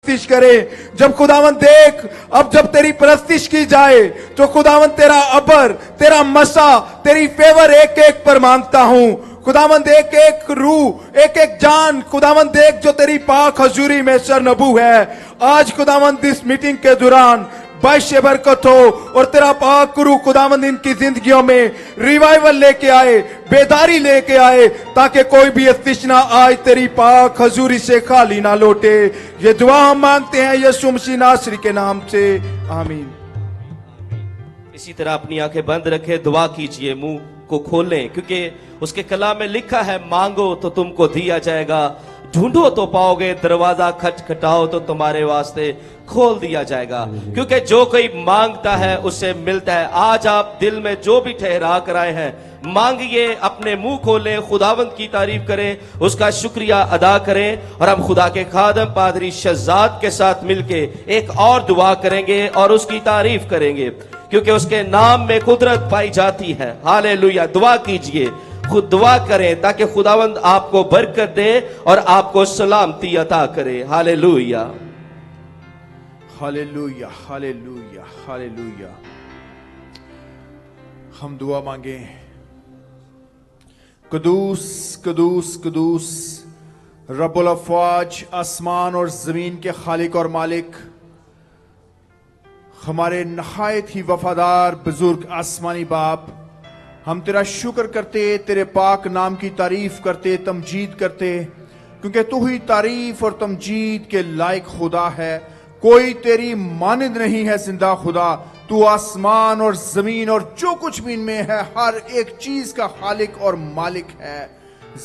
परस्तिश करें। जब खुदावन देख, अब जब तेरी परस्तिश की जाए तो खुदावन तेरा अबर, तेरा मसा, तेरी फेवर एक एक पर मांगता हूं। खुदावंद एक एक रूह, एक एक जान खुदावंद देख जो तेरी पाक हजूरी में सरनबू है। आज खुदावंद इस मीटिंग के दौरान बाइशे बरकत हो और तेरा पाक रूह खुदावंद इनकी जिंदगियों में रिवाइवल लेके आए, बेदारी लेके आए, ताकि कोई भी तृष्णा आज तेरी पाक हजूरी से खाली ना लौटे। ये दुआ हम मांगते हैं यीशु मसीह नासरी के नाम से, आमीन। इसी तरह अपनी आंखें बंद रखें, दुआ कीजिए, मुंह को खोलें, क्योंकि उसके कलाम में लिखा है, मांगो तो तुमको दिया जाएगा, ढूंढो तो पाओगे, दरवाजा खटखटाओ तो तुम्हारे वास्ते खोल दिया जाएगा। क्योंकि जो कोई मांगता है उससे मिलता है। आज आप दिल में जो भी ठहरा कर आए हैं, मांगिए, अपने मुंह खोलें, खुदावंद की तारीफ करें, उसका शुक्रिया अदा करें। और हम खुदा के खादम पादरी शहजाद के साथ मिलके एक और दुआ करेंगे और उसकी तारीफ करेंगे, क्योंकि उसके नाम में कुदरत पाई जाती है। हालेलुया। दुआ कीजिए, खुद दुआ करें, ताकि खुदावंद आपको बरकत दे और आपको सलामती अता करे। Hallelujah, hallelujah, hallelujah, hallelujah. हम दुआ मांगे। कदूस कदूस कदूस रब्बुल अफ़वाज, आसमान और जमीन के खालिक और मालिक, हमारे नहायत ही वफादार बुजुर्ग आसमानी बाप, हम तेरा शुक्र करते, तेरे पाक नाम की तारीफ करते, तमजीद करते, क्योंकि तू ही तारीफ और तमजीद के लायक खुदा है। कोई तेरी मानिंद नहीं है जिंदा खुदा। तू आसमान और जमीन और जो कुछ भी इनमें है, हर एक चीज का खालिक और मालिक है।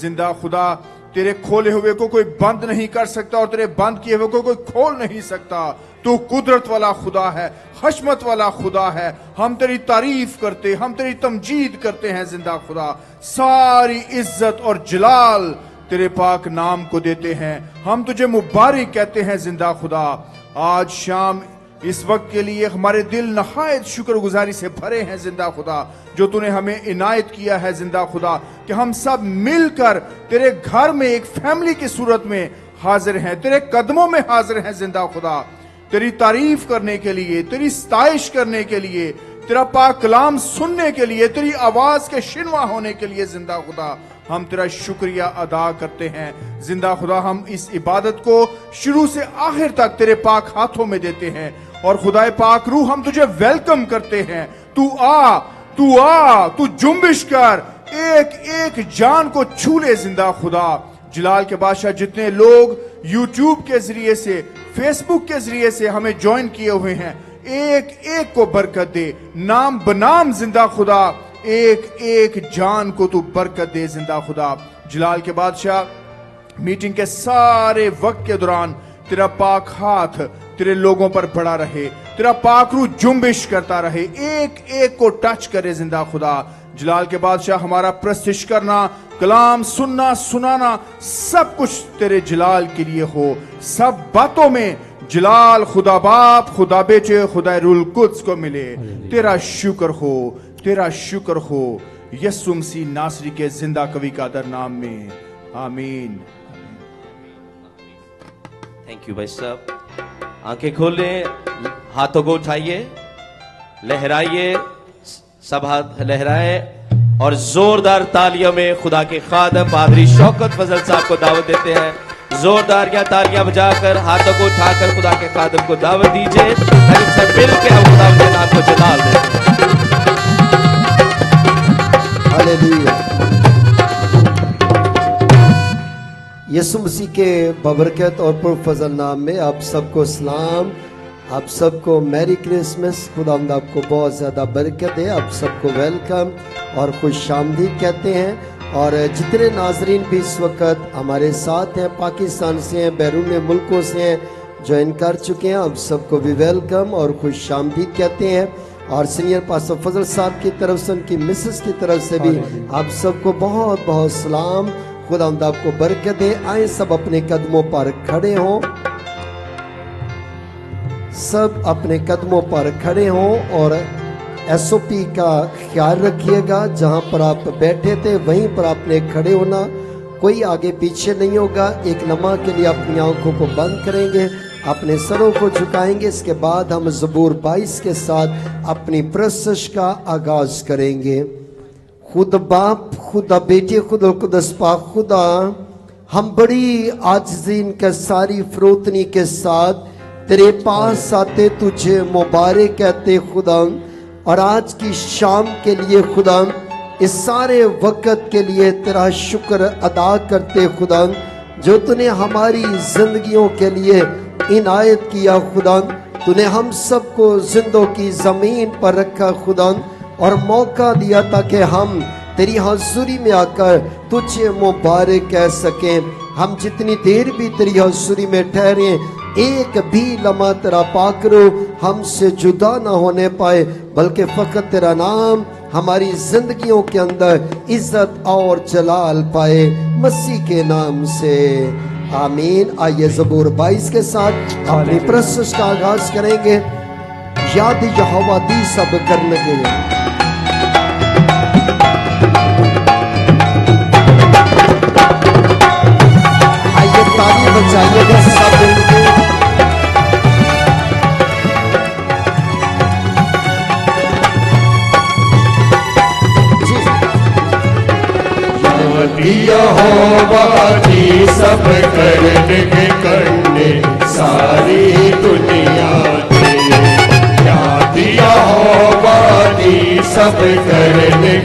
जिंदा खुदा, तेरे खोले हुए को कोई बंद नहीं कर सकता और तेरे बंद किए हुए को कोई खोल नहीं सकता। तू कुदरत वाला खुदा है, हशमत वाला खुदा है। हम तेरी तारीफ करते, हम तेरी तमजीद करते हैं जिंदा खुदा। सारी इज्जत और जलाल तेरे पाक नाम को देते हैं। हम तुझे मुबारक कहते हैं जिंदा खुदा। आज शाम इस वक्त के लिए हमारे दिल नहायत शुक्रगुजारी से भरे हैं जिंदा खुदा, जो तूने हमें इनायत किया है जिंदा खुदा, कि हम सब मिलकर तेरे घर में एक फैमिली की सूरत में हाजिर हैं, तेरे कदमों में हाजिर हैं जिंदा खुदा, तेरी तारीफ करने के लिए, तेरी सताइश करने के लिए, तेरा पाक कलाम सुनने के लिए, तेरी आवाज के शिनवा होने के लिए जिंदा खुदा हम तेरा शुक्रिया अदा करते हैं। जिंदा खुदा, हम इस इबादत को शुरू से आखिर तक तेरे पाक हाथों में देते हैं और खुदाए पाक रूह, हम तुझे वेलकम करते हैं। तू आ, तू आ, तू जुम्बिश कर, एक एक जान को छू ले जिंदा खुदा। जलाल के बादशाह, जितने लोग यूट्यूब के जरिए से, फेसबुक के जरिए से हमें ज्वाइन किए हुए हैं, एक एक को बरकत दे, नाम बनाम जिंदा खुदा, एक एक जान को तू बरकत दे जिंदा खुदा। जलाल के बादशाह, मीटिंग के सारे वक्त के दौरान तेरा पाक हाथ तेरे लोगों पर बड़ा रहे, तेरा पाक रूह जुम्बिश करता रहे, एक एक को टच करे जिंदा खुदा। जलाल के बादशाह, हमारा प्रस्तिश करना, कलाम सुनना, सुनाना, सब कुछ तेरे जलाल के लिए हो। सब बातों में जलाल खुदा बाप, खुदा बेटे, खुदा रूल कुद्स को मिले। तेरा शुक्र हो, तेरा शुक्र हो, यीशु मसीह नासरी के जिंदा कवि कादर नाम में, आमीन। थैंक यू भाई साहब। आंखें खोलें, हाथों को उठाइए, लहराइए, सब हाथ लहराएं और जोरदार तालियों में खुदा के खादम पादरी शौकत फजल साहब को दावत देते हैं। जोरदार क्या तालियां बजाकर, हाथों को उठाकर खुदा के खादम को दावत दीजिए। मिल के हम खुदा के नाम को जलाल दें। हालेलुया। यीशु मसीह के बबरकत और पुरफजल नाम में आप सबको सलाम, आप सबको मैरी क्रिसमस। खुदावंद आपको बहुत ज़्यादा बरकत है। आप सबको वेलकम और खुश आमदीद कहते हैं। और जितने नाजरीन भी इस वक्त हमारे साथ हैं, पाकिस्तान से हैं, बैरून मुल्कों से हैं, ज्वाइन कर चुके हैं, आप सबको भी वेलकम और खुश आमदीद कहते हैं। और सीनियर पास्टर फजल साहब की तरफ से, उनकी मिसेस की तरफ से भी आप सबको बहुत बहुत सलाम। खुदावंद आपको बरकत दे। आए सब अपने कदमों पर खड़े हों, सब अपने कदमों पर खड़े हों और एसओपी का ख्याल रखिएगा। जहां पर आप बैठे थे वहीं पर आपने खड़े होना, कोई आगे पीछे नहीं होगा। एक लम्हा के लिए अपनी आंखों को बंद करेंगे अपने सरों को झुकाएंगे। इसके बाद हम ज़बूर 22 के साथ अपनी प्रस्तुति का आगाज करेंगे। खुद बाप, खुदा बेटे, खुदा कुदस पाक खुदा, हम बड़ी आजिज़ी के सारी फरोतनी के साथ तेरे पास आते तुझे मुबारक कहते खुदा, और आज की शाम के लिए खुदा, इस सारे वक़्त के लिए तेरा शुक्र अदा करते खुदा, जो तूने हमारी जिंदगियों के लिए इनायत किया खुदा। तूने हम सबको जिंदों की ज़मीन पर रखा खुदा, और मौका दिया ताकि हम तेरी हज़ूरी में आकर तुझे मुबारक कह सकें। हम जितनी देर भी तेरी हज़ूरी में ठहरे, एक भी लम्हा तेरा पाकरो हमसे जुदा ना होने पाए, बल्कि फ़कत तेरा नाम हमारी जिंदगियों के अंदर इज्जत और जलाल पाए, मसीह के नाम से आमीन। आइए ज़बूर 22 के साथ अपनी प्रस्तुति का आगाज करेंगे। याद यहोवा दी सब करने के ताली बजाइएगा सब मिलके। यहोवा की सब करने सारी दुनिया दे, याद यहोवा की सब करने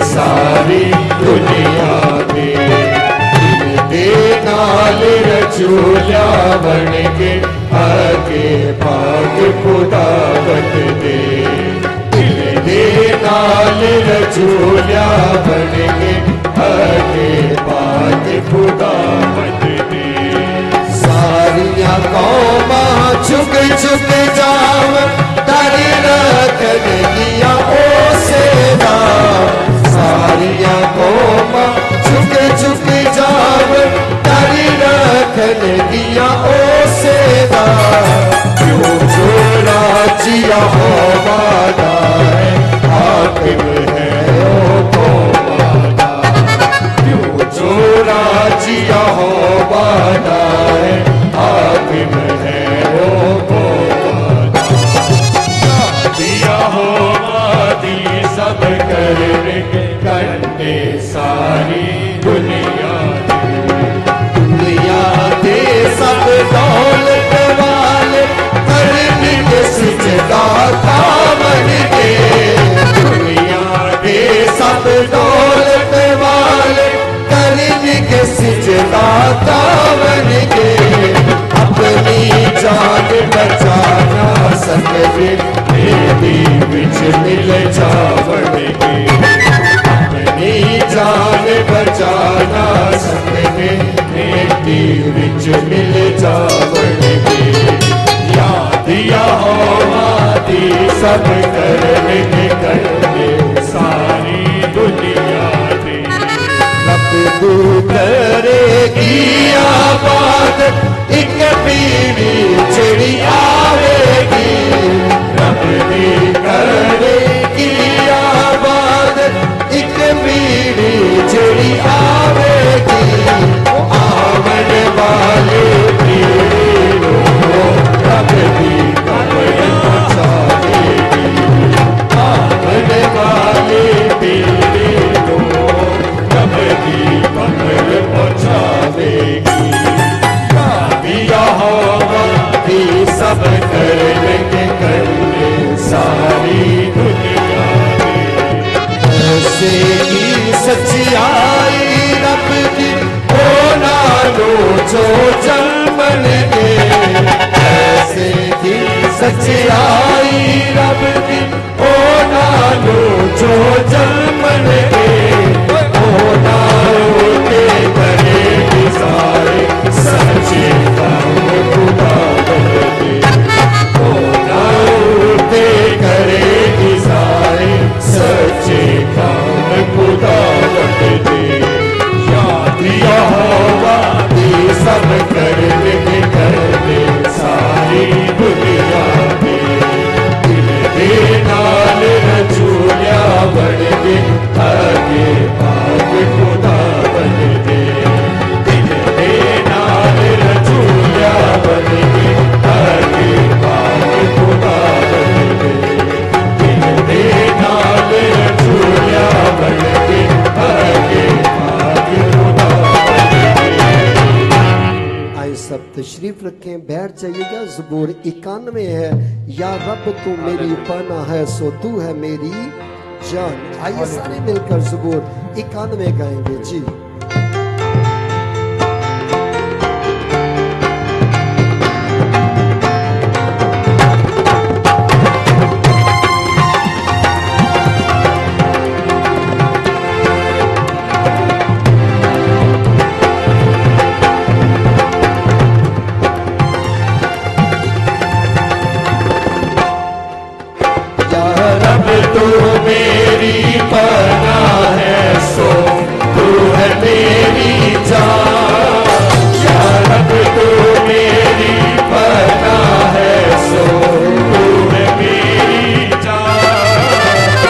सारी दुनिया दे। नाल रचूला बन के आगे पाग खुदावत दे, दिल दे नाल रचूला बन के आगे पाग खुदावत दे। सारिया कौमा झुक झुक जाव तर रखन गिया ओ सेदा, सारिया कौमा झुक झुक जाव तारी रखन दिया ओ सेदा। क्यों जो राजिया हो वादा है, हाकिम है ओ कौमादा। क्यों जो राजिया हो वादा है, हाकिम है ओ कौमादा। दिया हो वादी सब करने सारी दुनिया दे, सब दौलत वाले करने के सजदा था बन के। दुनिया दे सब दौलत वाले करने के सजदा था बन के। अपनी जान बचा ना सकते, तेरी बिच मिल जावड़ के। अपनी जान बचा ना सकते, तेरी बिच मिल जावड़ के। याद यहोवा दी सब करने सारी दुनिया दे। रब तू करेगी आबाद एक पीढ़ी चिड़ी आवेगी। रब दी करेगी आबाद एक पीढ़ी चिड़ी आवेगी। आवन वाले पीढ़ी रब दी कब्र पहुंचावेगी। आवन वाले पीढ़ी रब दी कब्र पहुंचावेगी। यहोवा दी सब करने सारी दुनिया दे। ऐसे की सच्चाई रब की ओ नालो जो जन्मन के। ऐसे की सच्चाई रब की ओ नालो जो जन्मन के। ओ नालो के करे सारे सच्चे काम खुदावत दे। ओ नालो के करे सारे सच्चे काम खुदावत दे। याद यहोवा दी सब करने सारी दुनिया दे। दिल दे नाल रचूलिया बन के तशरीफ रखें, बैठ जाइएगा। ज़बूर 91 है, या रब तू मेरी पनाह है, सो तू है मेरी जान। आइए सारे मिलकर ज़बूर 91 गाएंगे जी। रब तू मेरी पनाह है, सो तू है मेरी जान। या रब तू मेरी पनाह है, सो तू है मेरी जान।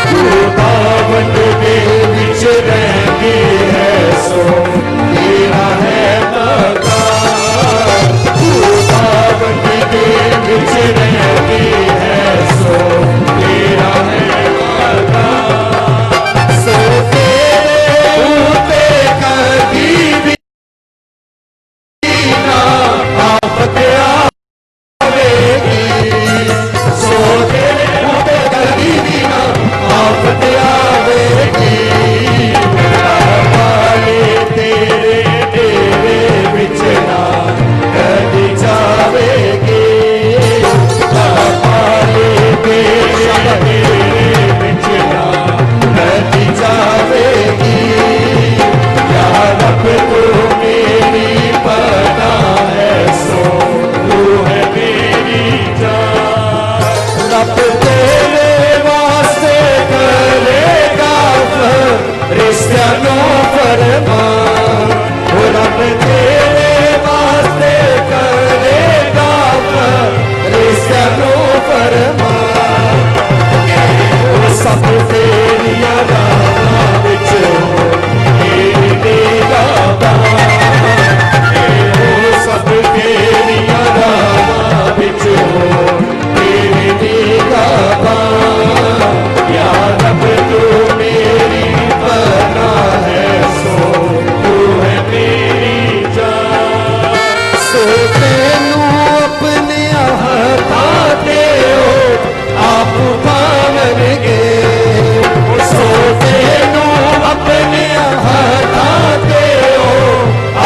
तू दावत दे विच रहती है, सो तेरा है मकान। तू दावत दे विच रहती है, सो तेरा है मकान। सो तेरे ऊते कभी भी ना आफत आवेगी। सो तेरे ऊते कभी भी ना आफत आवेगी। वाले तेरे डेरे विच ना कदी जावेगी। वाले तेरे विच ना कदी जावेगी। या रब तू मेरी पनाह है, सो तू है मेरी जान। रब तेरे वास्ते करेगा रिश्तों फरमान। ओ रब तेरे वास्ते करेगा रिश्तों फरमान। ओ सब तेरिया राहां विच हो तेरी निगाहां। ओ सब तेरिया राहां विच हो तेरी निगाहां। या रब तू मेरी पनाह है, सो तू है मेरी जान। सो तेनू अपने हत्थां ते आप उठावणगे। सो तेनू अपने हत्थां ते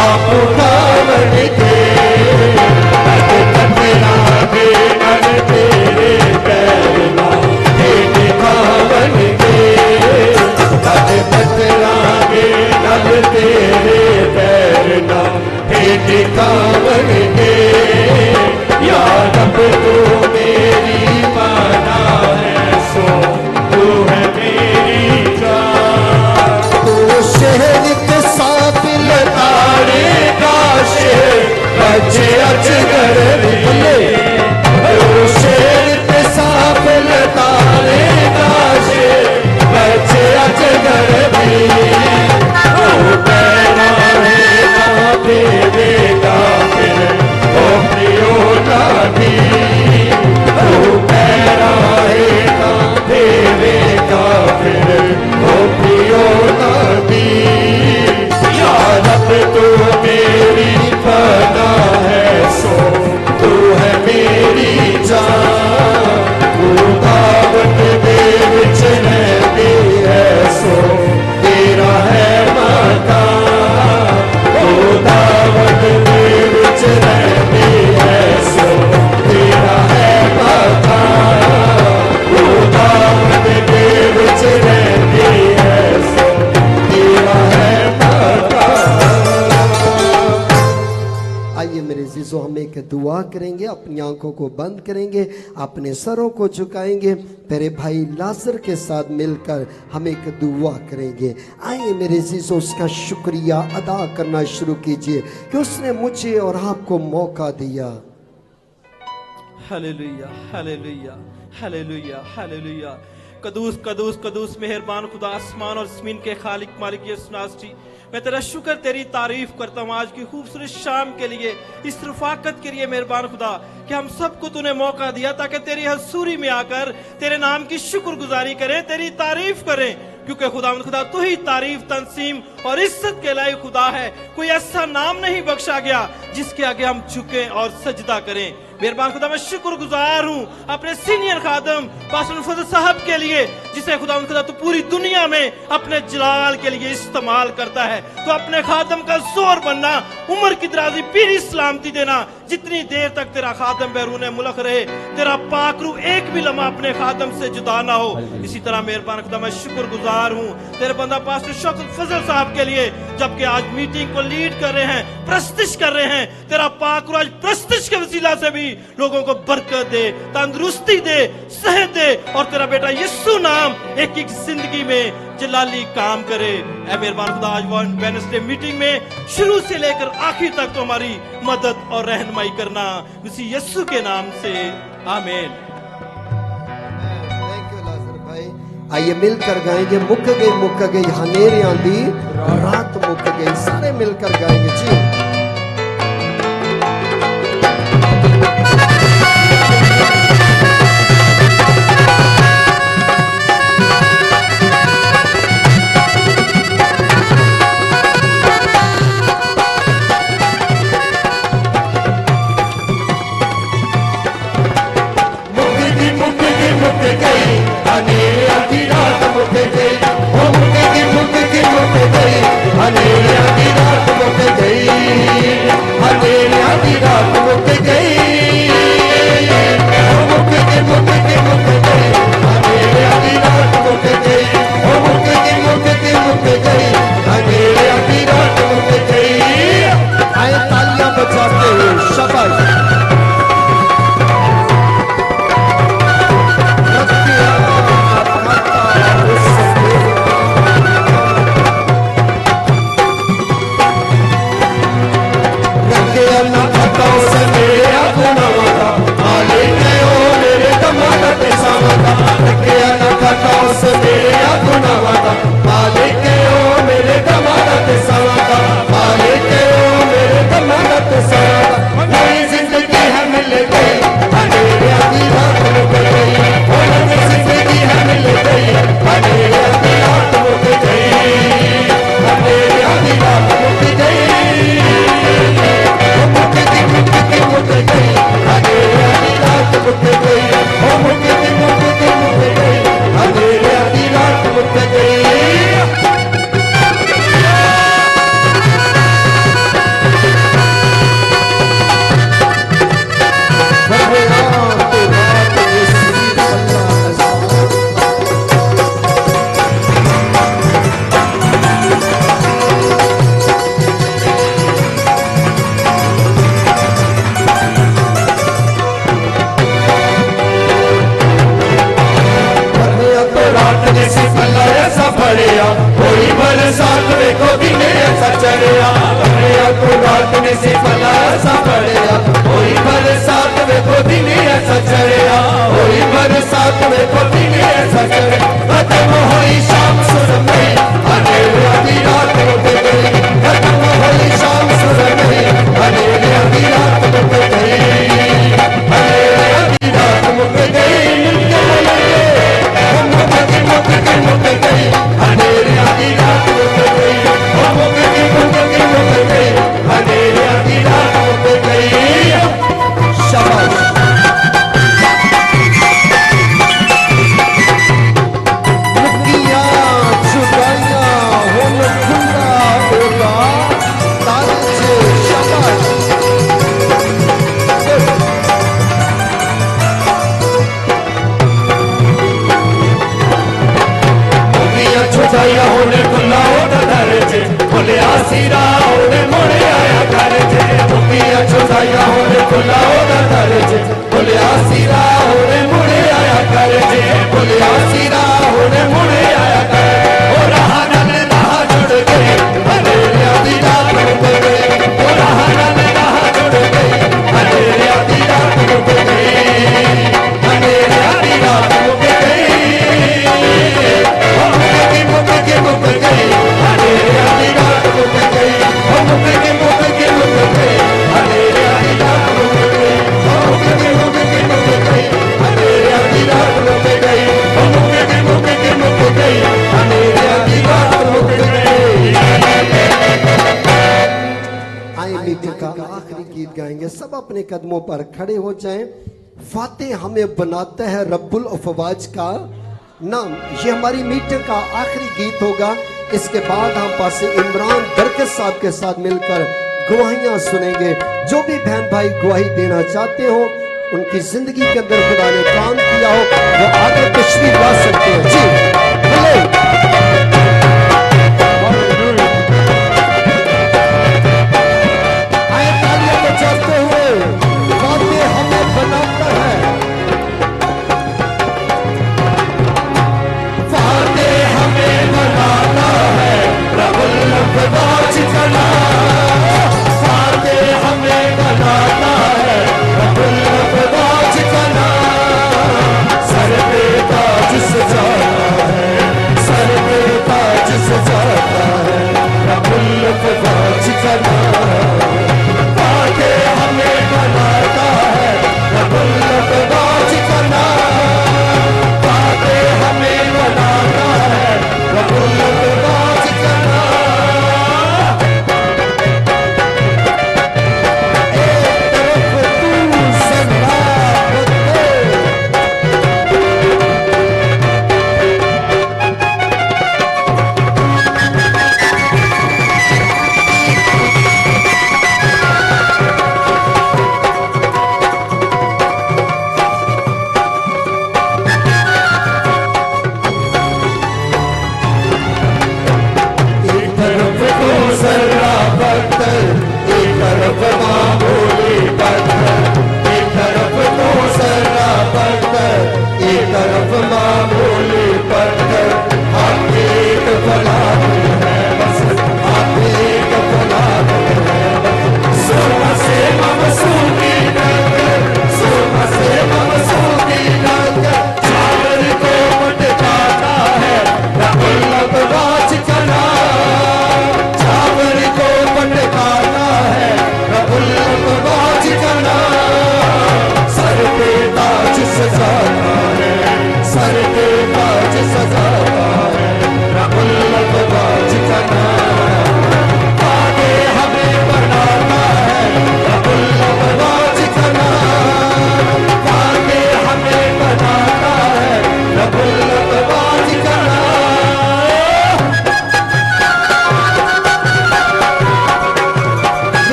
आप उठावणगे। अज कतरांगे नल तेरे पैर नाल हेठ खावणगे। अज कतरांगे नल तेरे पैर नाल हेठ खावणगे। या रब तू मेरी पनाह है, सो तू है मेरी जान। तू शहर के सांप लताड़ेगा, शेर बच्चे अजगर भी। तू शहर के सांप लताड़ेगा, शेर बच्चे अजगर भी। तू पैरा है ना देवेगा फिर ओ प्रियो नानी। तू पैरा है ना देवेगा फिर ओ प्रियो नानी। या रब तू मेरी पनाह है, सो तू है मेरी जान। तू दावत दे विच रहती है, सो तेरा है मकान। तू दावत दे विच रहती है, सो तेरा है मकान। तू दावत दे विच रहती है, सो तेरा है मकान। आइए मेरे जीजो, हम एक दुआ करेंगे। अपनी आंखों को बंद करेंगे, अपने सरों को झुकाएंगे। मेरे भाई लाजर के साथ मिलकर हम एक दुआ करेंगे। आइए मेरे जीजो, उसका शुक्रिया अदा करना शुरू कीजिए कि उसने मुझे और आपको मौका दिया। Hallelujah, hallelujah, hallelujah, hallelujah. कदूस कदूस कदूस मेहरबान खुदा आसमान और ज़मीन के खालिक मालिक यसनास्ती, मैं तेरा शुक्र तेरी तारीफ करता हूँ आज की खूबसूरत शाम के लिए, इस रफाकत के लिए मेहरबान खुदा कि हम सबको तूने मौका दिया ताकि तेरी हजूरी में आकर तेरे नाम की शुक्रगुजारी करें, तेरी तारीफ करें, क्योंकि खुदा तू ही तारीफ, तंसीम और इज्जत के लायक खुदा है। कोई ऐसा नाम नहीं बख्शा गया जिसके आगे हम झुकें और सजदा करें। मेहरबान खुदा, मैं शुक्रगुजार हूँ अपने सीनियर खादम पास्टर फजल साहब के लिए, जिसे खुदा तू पूरी दुनिया में अपने जलाल के लिए इस्तेमाल करता है। तो अपने खादम का जोर बनना, उम्र की दराजी, पीरी सलामती देना। जितनी देर तक तेरा खादम बैरून मुल्क रहे, तेरा पाक रूह एक भी लम्हा अपने खादम से जुदा ना हो। इसी तरह मेहरबान खुदा, मैं शुक्रगुजार हूँ तेरे बंदा पास्टर शौकत फजल साहब के लिए, जबकि आज मीटिंग को लीड कर रहे हैं, प्रस्तिश कर रहे हैं। तेरा पाक रूह आज प्रस्तिश के वसीला से भी लोगों को बरकत दे, तंदुरुस्ती दे, सेहत दे, और तेरा बेटा यीशु नाम एक एक जिंदगी में जलाली काम करे। ऐ मेहरबान खुदा, आज वेडनेसडे मीटिंग में शुरू से लेकर आखिर तक तो हमारी मदद और रहनुमाई करना, मसीह यीशु के नाम से, आमीन। थैंक यू लाजर भाई। आइए मिलकर गाएंगे, मुक गई हनेर आंधी, रात मुक गई, सारे मिलकर गाएंगे जी। मुक गई अपने कदमों पर खड़े हो जाएं। फातेह हमें बनाता है रब्बुल अफवाज का नाम। ये हमारी मीटिंग का आखिरी गीत होगा। इसके बाद हम पास इमरान बरकत साहब के साथ मिलकर गवाहियां सुनेंगे। जो भी बहन भाई गवाही देना चाहते हो, उनकी जिंदगी के अंदर खुदा ने काम किया हो, वो आगे तशरीफ ला सकते हैं। जी हेलो।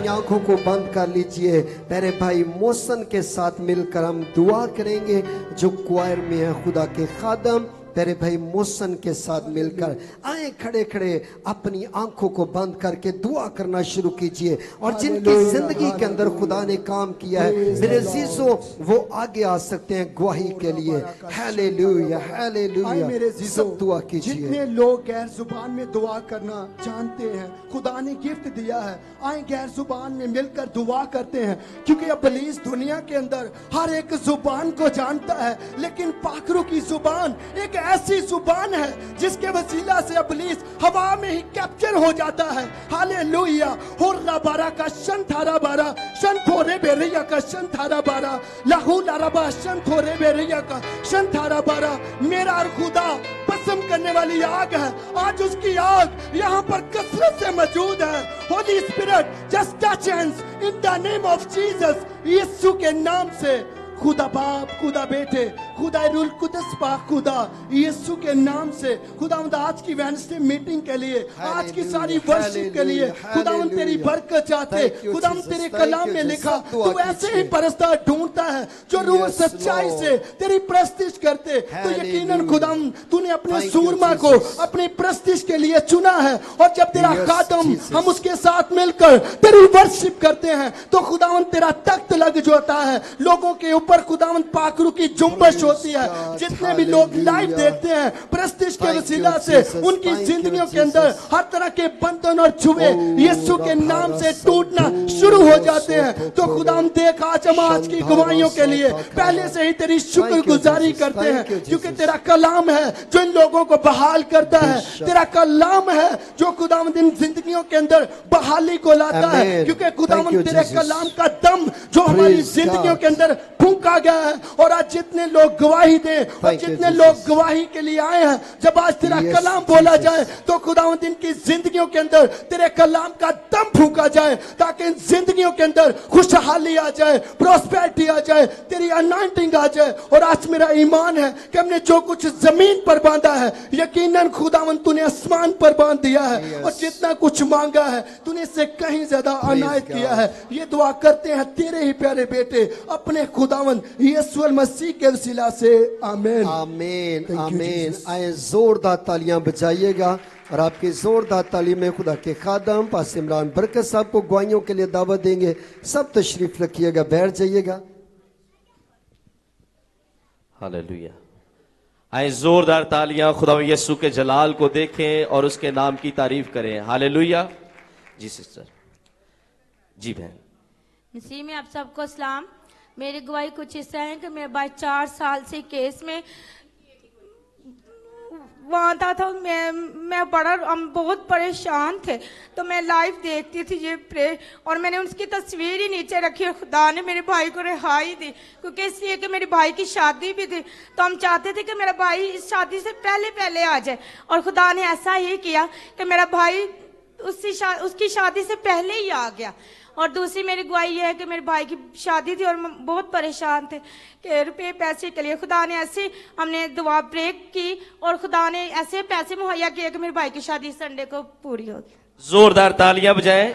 आंखों को बंद कर लीजिए। प्यारे भाई मोहसन के साथ मिलकर हम दुआ करेंगे जो क्वायर में है, खुदा के खादम प्यारे भाई मोहसन के साथ मिलकर आए खड़े खड़े अपनी आंखों को बंद करके दुआ करना शुरू कीजिए। और जिनकी जिंदगी के अंदर खुदा ने काम किया है मेरे अजीजों, वो आगे आ सकते हैं गवाही के लिए। Hallelujah hallelujah. मेरे सब दुआ कीजिए। जितने लोग गैर जुबान में दुआ करना जानते हैं, खुदा ने गिफ्ट दिया है, आए गैर जुबान में मिलकर दुआ करते हैं। क्योंकि इब्लीस दुनिया के अंदर हर एक जुबान को जानता है, लेकिन पाखरू की जुबान एक ऐसी जुबान है जिसके वसीला से इब्लीस हवा में ही कैप्चर हो जाता है। हालेलुया। हुर्रा बारा का शन थारा बारा, शन थोरे बेरिया का शन थारा बारा, लाहू लाराबा शन थोरे बेरिया का शन थारा बारा। मेरा और खुदा पसंद करने वाली आग है। आज उसकी आग यहाँ पर कसरत से मौजूद है। Holy spirit just touch hands in the name of Jesus. यीशु के नाम से खुदा बाप, खुदा बेटे, खुदा रूल कुदस पाक खुदा, यीशु के नाम से खुदावंद आज की वेडनेसडे मीटिंग के लिए, आज की सारी वर्शिप के लिए खुदावंद तेरी बरकत चाहते। खुदावंद तेरे कलाम में लिखा तू ऐसे ही परस्तार ढूंढता है जो रूह सच्चाई से तेरी प्रस्तिश करते। तो यकीनन खुदावंद तूने अपने सूरमा को अपनी प्रस्तिश के लिए चुना है। और जब तेरा खातम हम उसके साथ मिलकर तेरी वर्शिप करते हैं तो खुदावंद तेरा तख्त लग जाता है। लोगों के ऊपर खुदावंद पाखरू की जुम्बश होती है। जितने भी लोग लाइव देखते हैं प्रस्तिश के वसीला से उनकी जिंदगियों के अंदर हर तरह के बंधन और छुए यीशु के नाम से टूटना शुरू हो जाते हैं। तो खुदावंद देख आज हम आज की गवाहियों के लिए पहले से ही तेरी शुक्रगुजारी करते हैं, क्योंकि तेरा कलाम है जो इन लोगों को बहाल करता है। तेरा कलाम है जो खुदावंद इन जिंदगियों के अंदर बहाली को लाता है, क्योंकि खुदावंद तेरे कलाम का दम जो हमारी जिंदगियों के अंदर फूंका गया है। और आज जितने लोग गवाही दे और जितने लोग गवाही के लिए आए हैं, जब आज तेरा कलाम बोला जाए तो खुदावंद इनकी जिंदगियों के अंदर तेरे कलाम का दम फूंका जाए, ताकि इन जिंदगियों के अंदर खुशहाली आ जाए, प्रोस्पेरिटी आ जाए, तेरी अनॉइंटिंग आ जाए। और आज मेरा ईमान है कि हमने जो कुछ जमीन पर बांधा है यकीनन खुदावंद तूने आसमान पर बांध दिया है। और जितना कुछ मांगा है तूने इससे कहीं ज्यादा अनायत किया है। ये दुआ करते हैं तेरे ही प्यारे बेटे अपने खुदावंद यीशु मसीह के वसीला से, आमीन आमीन आमीन। आए जोरदार तालियां बजाइएगा और आपकी जोरदार ताली में खुदा के खादम पास इमरान बरकत साहब को गवाहियों के लिए दावत देंगे। सब तशरीफ रखिएगा, बैठ जाइएगा। हालेलुया। आए जोरदार तालियां खुदा यीशु के जलाल को देखें और उसके नाम की तारीफ करें। हालेलुया। जी सिस्टर, जी बहन। मसीह में आप सबको सलाम। मेरी गवाही कुछ इस तरह है कि मेरा भाई 4 साल से केस में वहाँ था। मैं हम बहुत परेशान थे, तो मैं लाइव देखती थी ये प्रे, और मैंने उसकी तस्वीर ही नीचे रखी और खुदा ने मेरे भाई को रिहाई दी, क्योंकि इसलिए कि मेरे भाई की शादी भी थी। तो हम चाहते थे कि मेरा भाई इस शादी से पहले आ जाए, और खुदा ने ऐसा ही किया कि मेरा भाई उसकी शादी से पहले ही आ गया। और दूसरी मेरी गवाही यह है कि मेरे भाई की शादी थी और हम बहुत परेशान थे कि रुपए पैसे के लिए। खुदा ने ऐसे हमने दुआ ब्रेक की और खुदा ने ऐसे पैसे मुहैया किए कि मेरे भाई की शादी संडे को पूरी होगी। जोरदार तालियां बजाएं।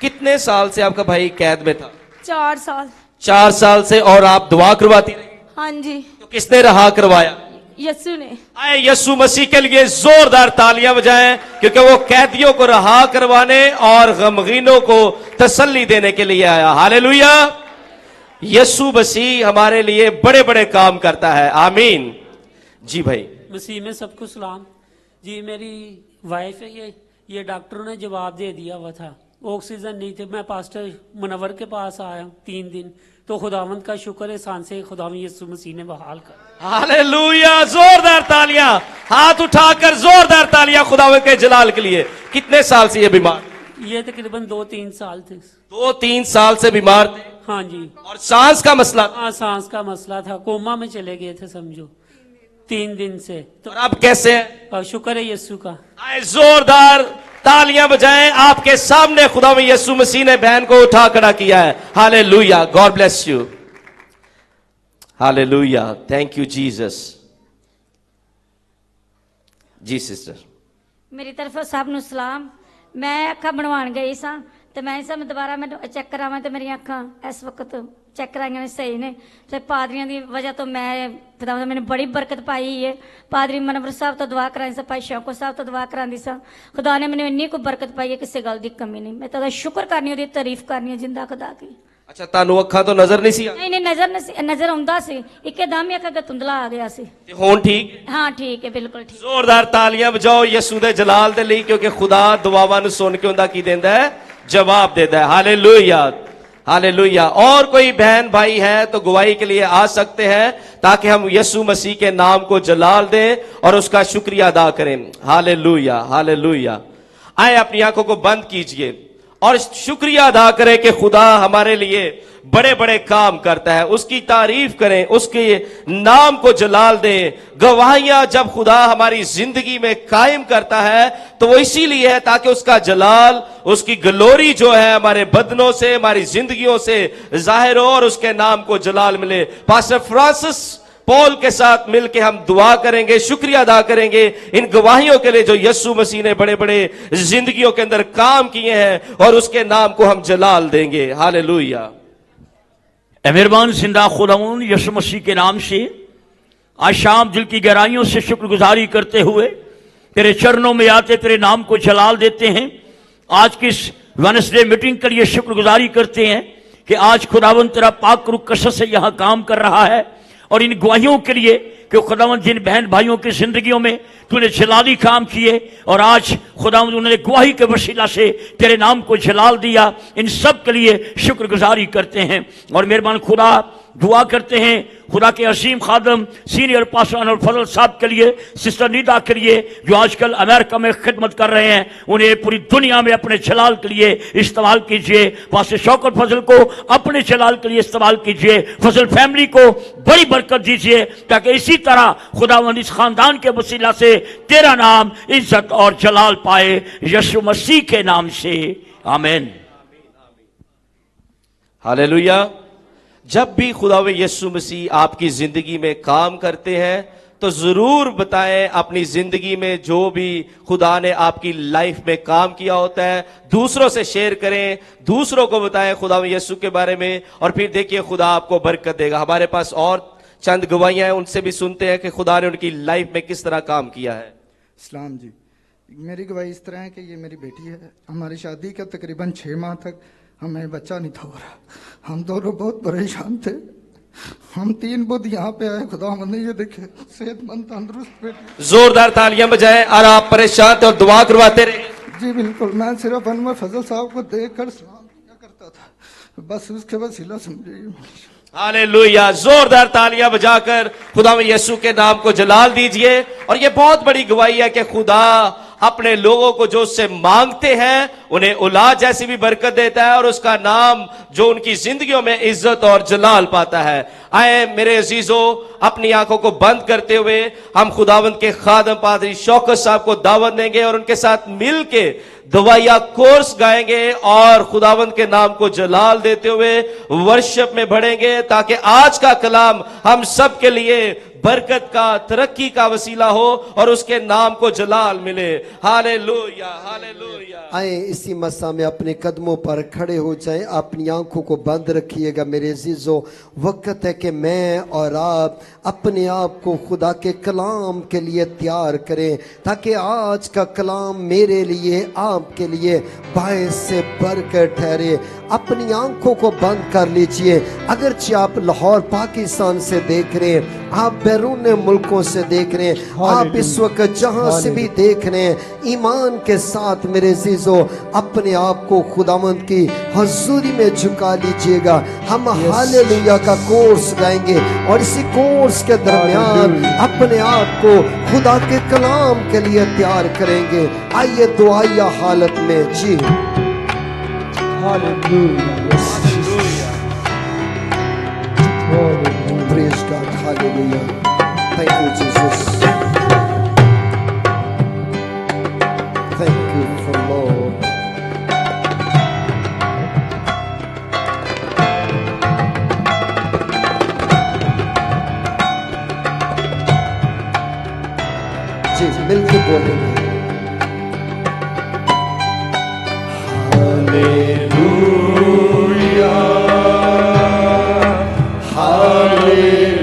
कितने साल से आपका भाई कैद में था? 4 साल। 4 साल से। और आप दुआ करवाती रही? हाँ जी। तो किसने रहा करवाया? यीशु ने। आए यीशु मसीह के लिए जोरदार तालियां बजाएं, क्योंकि वो कैदियों को रहा करवाने और गमगीनों को तसल्ली देने के लिए आया। हालेलुया। यीशु मसीह हमारे लिए बड़े बड़े काम करता है। आमीन। जी भाई। मसीह में सबको सलाम जी। मेरी वाइफ है, ये डॉक्टरों ने जवाब दे दिया हुआ था, ऑक्सीजन नहीं थे। मैं पास्टर मुनव्वर के पास आया 3 दिन, तो खुदावंद का शुक्र है सान से खुदावंद यीशु मसीह ने बहाल कर। हालेलुया। जोरदार तालियां, हाथ उठाकर जोरदार तालियां खुदावंद के जलाल के लिए। कितने साल से ये बीमार? ये तकरीबन 2-3 साल थे। 2-3 साल से बीमार थे? हाँ जी। और सांस का मसला? हाँ, सांस का मसला था, कोमा में चले गए थे समझो 3 दिन से। तो अब कैसे है? शुक्र है यीशु का। आए जोरदार तालियां बजाएं। आपके सामने खुदा में यीशु मसीह ने बहन को उठा खड़ा किया है। Hallelujah. God bless you. Hallelujah. Thank you Jesus. जी सिस्टर। मेरी तरफों सब नु सलाम। मैं अखा बनवान गई सा तो मैं सब दोबारा मैं चेक करावां तो मेरी अखा इस वक्त चेक कराइयां ने सही ने। तो पादरियों की वजह तो मैं खुदा मैंने बड़ी बरकत पाई है। पादरी मनवर साहब तो दुआ कराई सा, भाई शौको साहब तो दुआ करांदी सा। खुदा ने मैंने इन्नी को बरकत पाई है, किसी गल की कमी नहीं। मैं तो शुक्र करनी, ਉਹਦੀ तारीफ करनी है जिंदा खुदा की। अच्छा, ਤੁਹਾਨੂੰ ਅੱਖਾਂ ਤੋਂ ਨਜ਼ਰ ਨਹੀਂ ਸੀ? नहीं नजर आਉਂਦਾ ਸੀ, ਇੱਕਦਮ ਹੀ ਅੱਖਾਂ ਧੁੰਦਲਾ ਆ ਗਿਆ ਸੀ। ਤੇ ਹੁਣ ਠੀਕ? हाँ ठीक है, बिल्कुल ठीक। ਜ਼ੋਰਦਾਰ ਤਾਲੀਆਂ ਵਜਾਓ ਯਿਸੂ ਦੇ ਜਲਾਲ ਦੇ ਲਈ, ਕਿਉਂਕਿ ਖੁਦਾ ਦੁਆਵਾਂ ਨੂੰ ਸੁਣ ਕੇ ਉਹਦਾ ਕੀ ਦਿੰਦਾ ਹੈ? ਜਵਾਬ ਦਿੰਦਾ ਹੈ। ਹਾਲੇਲੂਇਆ। हालेलुया। और कोई बहन भाई है तो गवाही के लिए आ सकते हैं, ताकि हम यीशु मसीह के नाम को जलाल दें और उसका शुक्रिया अदा करें। Hallelujah, hallelujah. आए अपनी आंखों को बंद कीजिए और शुक्रिया अदा करें कि खुदा हमारे लिए बड़े बड़े काम करता है। उसकी तारीफ करें, उसके नाम को जलाल दें। गवाहियां जब खुदा हमारी जिंदगी में कायम करता है तो वो इसीलिए है ताकि उसका जलाल, उसकी ग्लोरी जो है हमारे बदनों से, हमारी जिंदगियों से जाहिर हो और उसके नाम को जलाल मिले। पास्टर फ्रांसिस पॉल के साथ मिलकर हम दुआ करेंगे, शुक्रिया अदा करेंगे इन गवाहियों के लिए जो यीशु मसीह ने बड़े बड़े जिंदगियों के अंदर काम किए हैं, और उसके नाम को हम जलाल देंगे। हालेलुया। ऐ मेहरबान जिंदा खुदावंद यीशु मसीह के नाम से आज शाम दिल की गहराइयों से शुक्रगुजारी करते हुए तेरे चरणों में आते तेरे नाम को जलाल देते हैं। आज की इस वेडनेसडे मीटिंग के लिए शुक्रगुजारी करते हैं कि आज खुदावंद तेरा पाक रूह कसरत से यहां काम कर रहा है, और इन गवाहियों के लिए कि खुदावंद जिन बहन भाइयों की जिंदगियों में तूने जलाली काम किए और आज खुदावंद उन्होंने गवाही के वसीला से तेरे नाम को जलाल दिया, इन सब के लिए शुक्रगुजारी करते हैं। और मेहरबान खुदा दुआ करते हैं खुदा के असीम खादम सीनियर पास्टर अनवर फजल साहब के लिए, सिस्टर निदा के लिए जो आजकल अमेरिका में खिदमत कर रहे हैं, उन्हें पूरी दुनिया में अपने जलाल के लिए इस्तेमाल कीजिए। पास्टर शौकत फजल को अपने जलाल के लिए इस्तेमाल कीजिए। फजल फैमिली को बड़ी बरकत दीजिए, ताकि इसी तरह खुदावंद इस खानदान के वसीला से तेरा नाम इज्जत और जलाल पाए, यीशु मसीह के नाम से आमीन। हालेलुया। जब भी खुदावे यीशु मसीह आपकी जिंदगी में काम करते हैं तो जरूर बताएं अपनी जिंदगी में जो भी खुदा ने आपकी लाइफ में काम किया होता है, दूसरों से शेयर करें, दूसरों को बताएं खुदावे यीशु के बारे में, और फिर देखिए खुदा आपको बरकत देगा। हमारे पास और चंद गवाहियां हैं, उनसे भी सुनते हैं कि खुदा ने उनकी लाइफ में किस तरह काम किया है। इस्लाम जी, मेरी गवाही इस तरह है कि ये मेरी बेटी है। हमारी शादी का तकरीबन 6 माह तक हमें बच्चा नहीं था हो रहा। हम दोनों बहुत परेशान थे। हम 3 बुध यहाँ पे आए, खुदा ने ये देखे सेहतमंद तंदुरुस्त बेटी। जोरदार तालियां बजाएं। और आप परेशान थे और दुआ करवाते रहे? जी बिल्कुल। मैं सिर्फ अनवर फजल साहब को देखकर सलाम किया करता था, बस उसके वसीला समझिए। हालेलुया। जोरदार तालियां बजाकर खुदा में यीशु के नाम को जलाल दीजिए। और ये बहुत बड़ी गवाही है कि खुदा अपने लोगों को जो उससे मांगते हैं उन्हें औलाद जैसी भी बरकत देता है, और उसका नाम जो उनकी जिंदगियों में इज्जत और जलाल पाता है। आए मेरे अजीजों, अपनी आंखों को बंद करते हुए हम खुदावंद के खादम पादरी शौकत साहब को दावत देंगे और उनके साथ मिलके दवाइया कोर्स गाएंगे और खुदावंद के नाम को जलाल देते हुए वर्शिप में बढ़ेंगे, ताकि आज का कलाम हम सब के लिए बरकत का, तरक्की का वसीला हो और उसके नाम को जलाल मिले। Hallelujah, hallelujah. आए इसी मसा में अपने कदमों पर खड़े हो जाएं, अपनी आंखों को बंद रखिएगा। मेरे अजीजों, वक्त है कि मैं और आप अपने आप को खुदा के कलाम के लिए तैयार करें, ताकि आज का कलाम मेरे लिए, आपके लिए बायस से बरकत ठहरे। अपनी आंखों को बंद कर लीजिए। अगरचे आप लाहौर पाकिस्तान से देख रहे हैं, आप बैरून मुल्कों से देख रहे हैं, आप इस वक्त जहां से भी देख रहे हैं, ईमान के साथ मेरे अजीजों अपने आप को खुदावंद की हजूरी में झुका लीजिएगा। हम हालेलुया का कोर्स गाएंगे और इसी कोर्स के दरमियान अपने आप को खुदा के कलाम के लिए तैयार करेंगे। आइए दुआया हालत में जी। Praise God, hallelujah. Thank you, Jesus. Thank you for Lord. जी मिलके बोलेंगे। Hallelujah.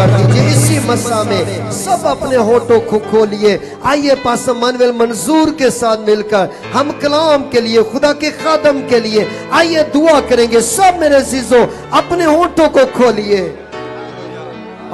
कीजिए इसी मसा में। सब अपने होठों को खोलिए। आइए पास्टर मनवेल मंजूर के साथ मिलकर हम कलाम के लिए, खुदा के खादम के लिए आइए दुआ करेंगे। सब मेरे अजीजों अपने होठों को खोलिए।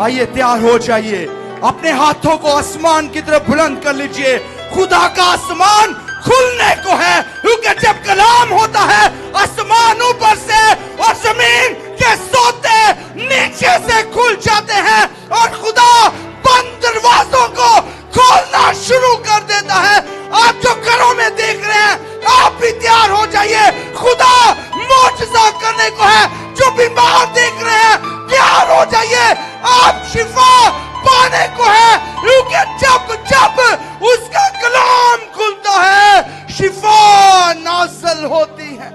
आइए तैयार हो जाइए, अपने हाथों को आसमान की तरफ बुलंद कर लीजिए। खुदा का आसमान खुलने को है, क्योंकि जब कलाम होता है आसमान ऊपर से और जमीन के सोते नीचे से खुल जाते हैं और खुदा बंद दरवाजों को खोलना शुरू कर देता है। आप जो घरों में देख रहे हैं, आप भी तैयार हो जाइए, खुदा मौजज़ा करने को है। जो बीमार देख रहे हैं, तैयार हो जाइए, आप शिफा पाने को है, क्योंकि जब जब उसका कलाम खुलता है शिफा नाज़िल होती है।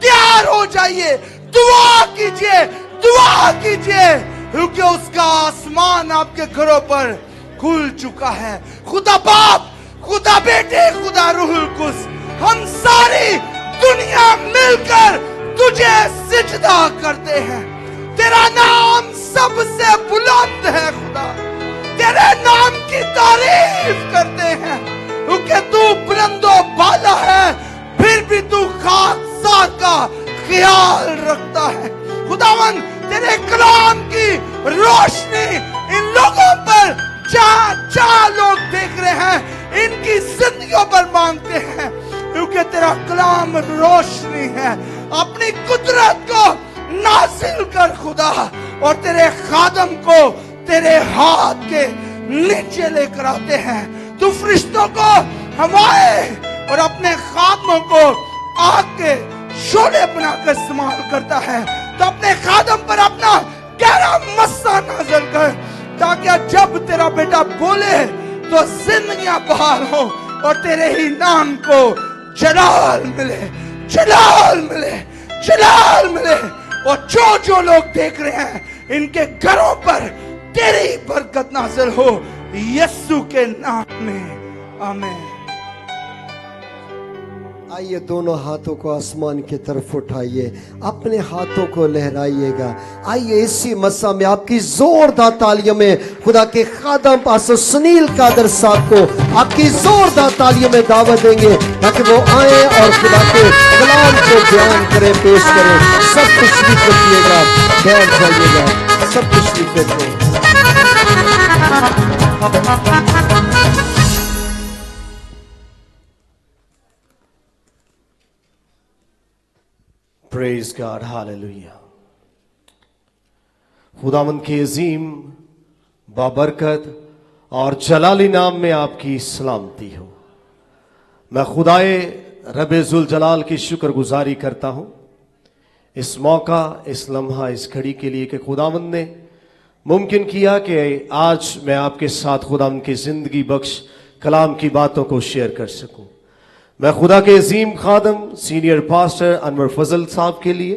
तैयार हो जाइए, दुआ कीजिए, दुआ कीजिए, क्योंकि उसका आसमान आपके घरों पर खुल चुका है। खुदा बाप, खुदा बेटे, खुदा रूहुल कुद्स, हम सारी दुनिया मिलकर तुझे सिजदा करते हैं। तेरा नाम सबसे बुलंद है खुदा, तेरे नाम की तारीफ करते हैं, क्योंकि तू बुलंदो बाला है, फिर भी तू खाकसार का ख्याल रखता है। खुदावन तेरे कलाम की रोशनी इन लोगों पर जहाँ लोग देख रहे हैं, इनकी जिंदगियों पर मांगते हैं, क्योंकि तेरा कलाम रोशनी है। अपनी कुदरत को नाजिल कर खुदा, और तेरे खादम को तेरे हाथ के नीचे लेकर आते हैं। तू फरिश्तों को हवाए और अपने खादमों को आग के शोले बनाकर इस्तेमाल करता है। तो अपने खादम पर अपना गहरा मस्सा नाज़िल कर, ताकि जब तेरा बेटा बोले तो जिंदगियां बहार हो और तेरे ही नाम को जलाल मिले, जलाल मिले, जलाल मिले। और जो जो लोग देख रहे हैं, इनके घरों पर तेरी बरकत नाज़िल हो, यीशु के नाम में, आमीन। आइए दोनों हाथों को आसमान की तरफ उठाइए, अपने हाथों को लहराइएगा। आइए इसी मसा में आपकी जोरदार तालियों में खुदा के खादम पास्टर सुनील कादर साहब को आपकी जोरदार तालियों में दावत देंगे, ताकि वो आए और खुदा के कलाम को बयान करें, पेश करें। सब तशरीफ रखिएगा, बैठ जाइएगा, सब तशरीफ रखिए। Praise God, hallelujah. खुदावंद के अजीम बाबरकत और जलाली नाम में आपकी सलामती हो। मैं खुदाए रबे जुल जलाल की शुक्रगुजारी करता हूं इस मौका, इस लम्हा, इस घड़ी के लिए कि खुदावंद ने मुमकिन किया कि आज मैं आपके साथ खुदावंद की जिंदगी बख्श कलाम की बातों को शेयर कर सकूं। मैं खुदा के अजीम खादम सीनियर पास्टर अनवर फजल साहब के लिए,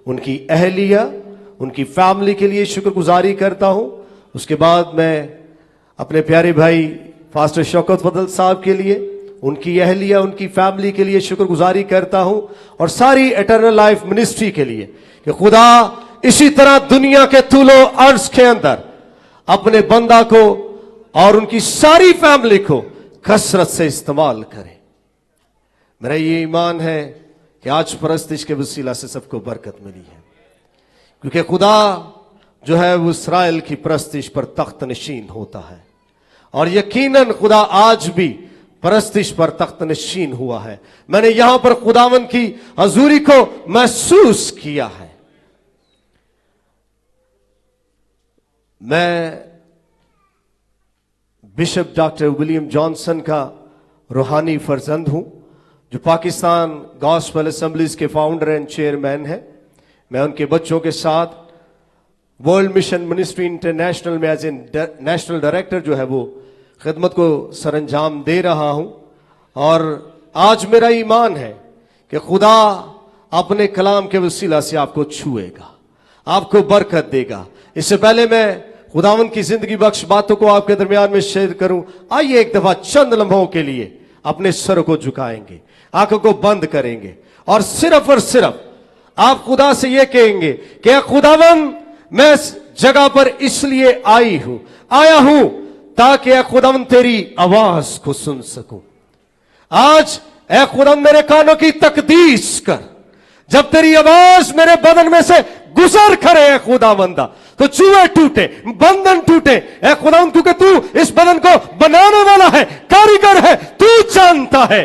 उनकी अहलिया, उनकी फैमिली के लिए शुक्रगुजारी करता हूं। उसके बाद मैं अपने प्यारे भाई पास्टर शौकत फजल साहब के लिए, उनकी अहलिया, उनकी फैमिली के लिए शुक्रगुजारी करता हूं, और सारी एटर्नल लाइफ मिनिस्ट्री के लिए कि खुदा इसी तरह दुनिया के तूलो अर्ज के अंदर अपने बंदा को और उनकी सारी फैमिली को कसरत से इस्तेमाल करे। मेरा ये ईमान है कि आज परस्तिश के वसीला से सबको बरकत मिली है, क्योंकि खुदा जो है वो इस्राएल की परस्तिश पर तख्त नशीन होता है, और यकीनन खुदा आज भी परस्तिश पर तख्त नशीन हुआ है। मैंने यहां पर खुदावन की हजूरी को महसूस किया है। मैं बिशप डॉक्टर विलियम जॉनसन का रूहानी फर्जंद हूं, जो पाकिस्तान गॉस्पेल असेंबलीज के फाउंडर एंड चेयरमैन हैं। मैं उनके बच्चों के साथ वर्ल्ड मिशन मिनिस्ट्री इंटरनेशनल में एज ए नेशनल डायरेक्टर जो है वो खिदमत को सरंजाम दे रहा हूं। और आज मेरा ईमान है कि खुदा अपने कलाम के वसीला से आपको छुएगा, आपको बरकत देगा। इससे पहले मैं खुदावन की जिंदगी बख्श बातों को आपके दरमियान में शेयर करूं, आइए एक दफा चंद लम्हों के लिए अपने सर को झुकाएंगे, आंखों को बंद करेंगे, और सिर्फ आप खुदा से यह कहेंगे कि खुदावन मैं जगह पर इसलिए आया हूं ताकि ऐ खुदावन तेरी आवाज को सुन सकूं। आज ऐ खुदावन मेरे कानों की तकदीस कर, जब तेरी आवाज मेरे बदन में से गुजर करे ऐ खुदावंदा, तो चूहे टूटे, बंधन टूटे ऐ खुदावंद, क्योंकि तू इस बदन को बनाने वाला है, कारीगर है। तू जानता है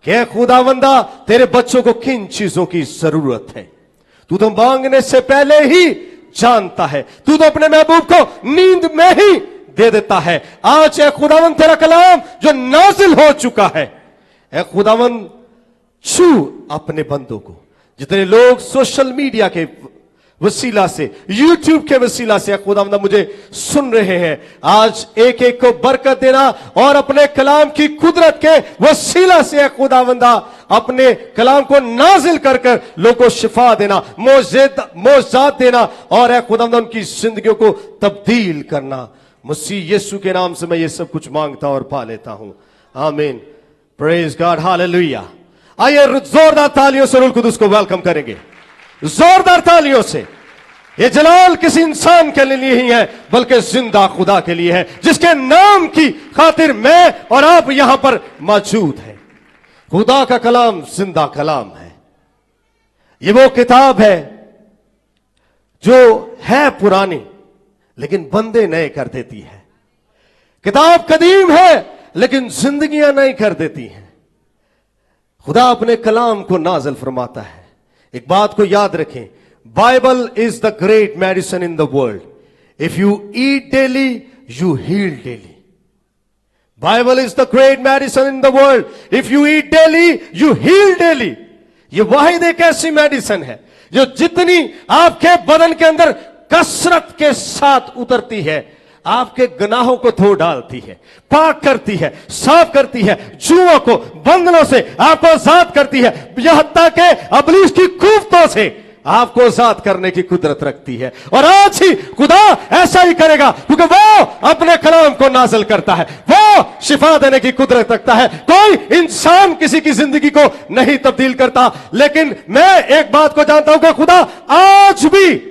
कि ऐ खुदावंदा तेरे बच्चों को किन चीजों की जरूरत है। तू तो मांगने से पहले ही जानता है। तू तो अपने महबूब को नींद में ही दे देता है। आज ऐ खुदावंद तेरा कलाम जो नाजिल हो चुका है, ऐ खुदावंद छू अपने बंदों को। जितने लोग सोशल मीडिया के वसीला से, यूट्यूब के वसीला से खुदावंदा मुझे सुन रहे हैं, आज एक एक को बरकत देना और अपने कलाम की कुदरत के वसीला से खुदावंदा अपने कलाम को नाजिल कर कर लोगों को शिफा देना, मोजात देना और खुदावंदा उनकी जिंदगियों को तब्दील करना। मसीह यीशु के नाम से मैं ये सब कुछ मांगता और पा लेता हूं, आमीन। Praise God, hallelujah. आइए जोरदार तालियों से रूह कुदूस को वेलकम करेंगे, जोरदार तालियों से। ये जलाल किसी इंसान के लिए नहीं है, बल्कि जिंदा खुदा के लिए है, जिसके नाम की खातिर मैं और आप यहां पर मौजूद हैं। खुदा का कलाम जिंदा कलाम है। ये वो किताब है जो है पुरानी लेकिन बंदे नए कर देती है। किताब कदीम है लेकिन जिंदगियां नई कर देती हैं। खुदा अपने कलाम को नाज़िल फरमाता है। एक बात को याद रखें, Bible is the great medicine in the world. If you eat daily you heal daily. Bible is the great medicine in the world. If you eat daily you heal daily. ये वाहिद एक ऐसी मेडिसिन है जो जितनी आपके बदन के अंदर कसरत के साथ उतरती है, आपके गुनाहों को धो डालती है, पाक करती है, साफ करती है, जुओं को, बंधनों से आपको आजाद करती है, यहां तक कि इब्लीस की कुफ्तों से आपको आजाद करने की कुदरत रखती है। और आज ही खुदा ऐसा ही करेगा, क्योंकि वो अपने कलाम को नाज़िल करता है, वो शिफा देने की कुदरत रखता है। कोई इंसान किसी की जिंदगी को नहीं तब्दील करता, लेकिन मैं एक बात को जानता हूं कि खुदा आज भी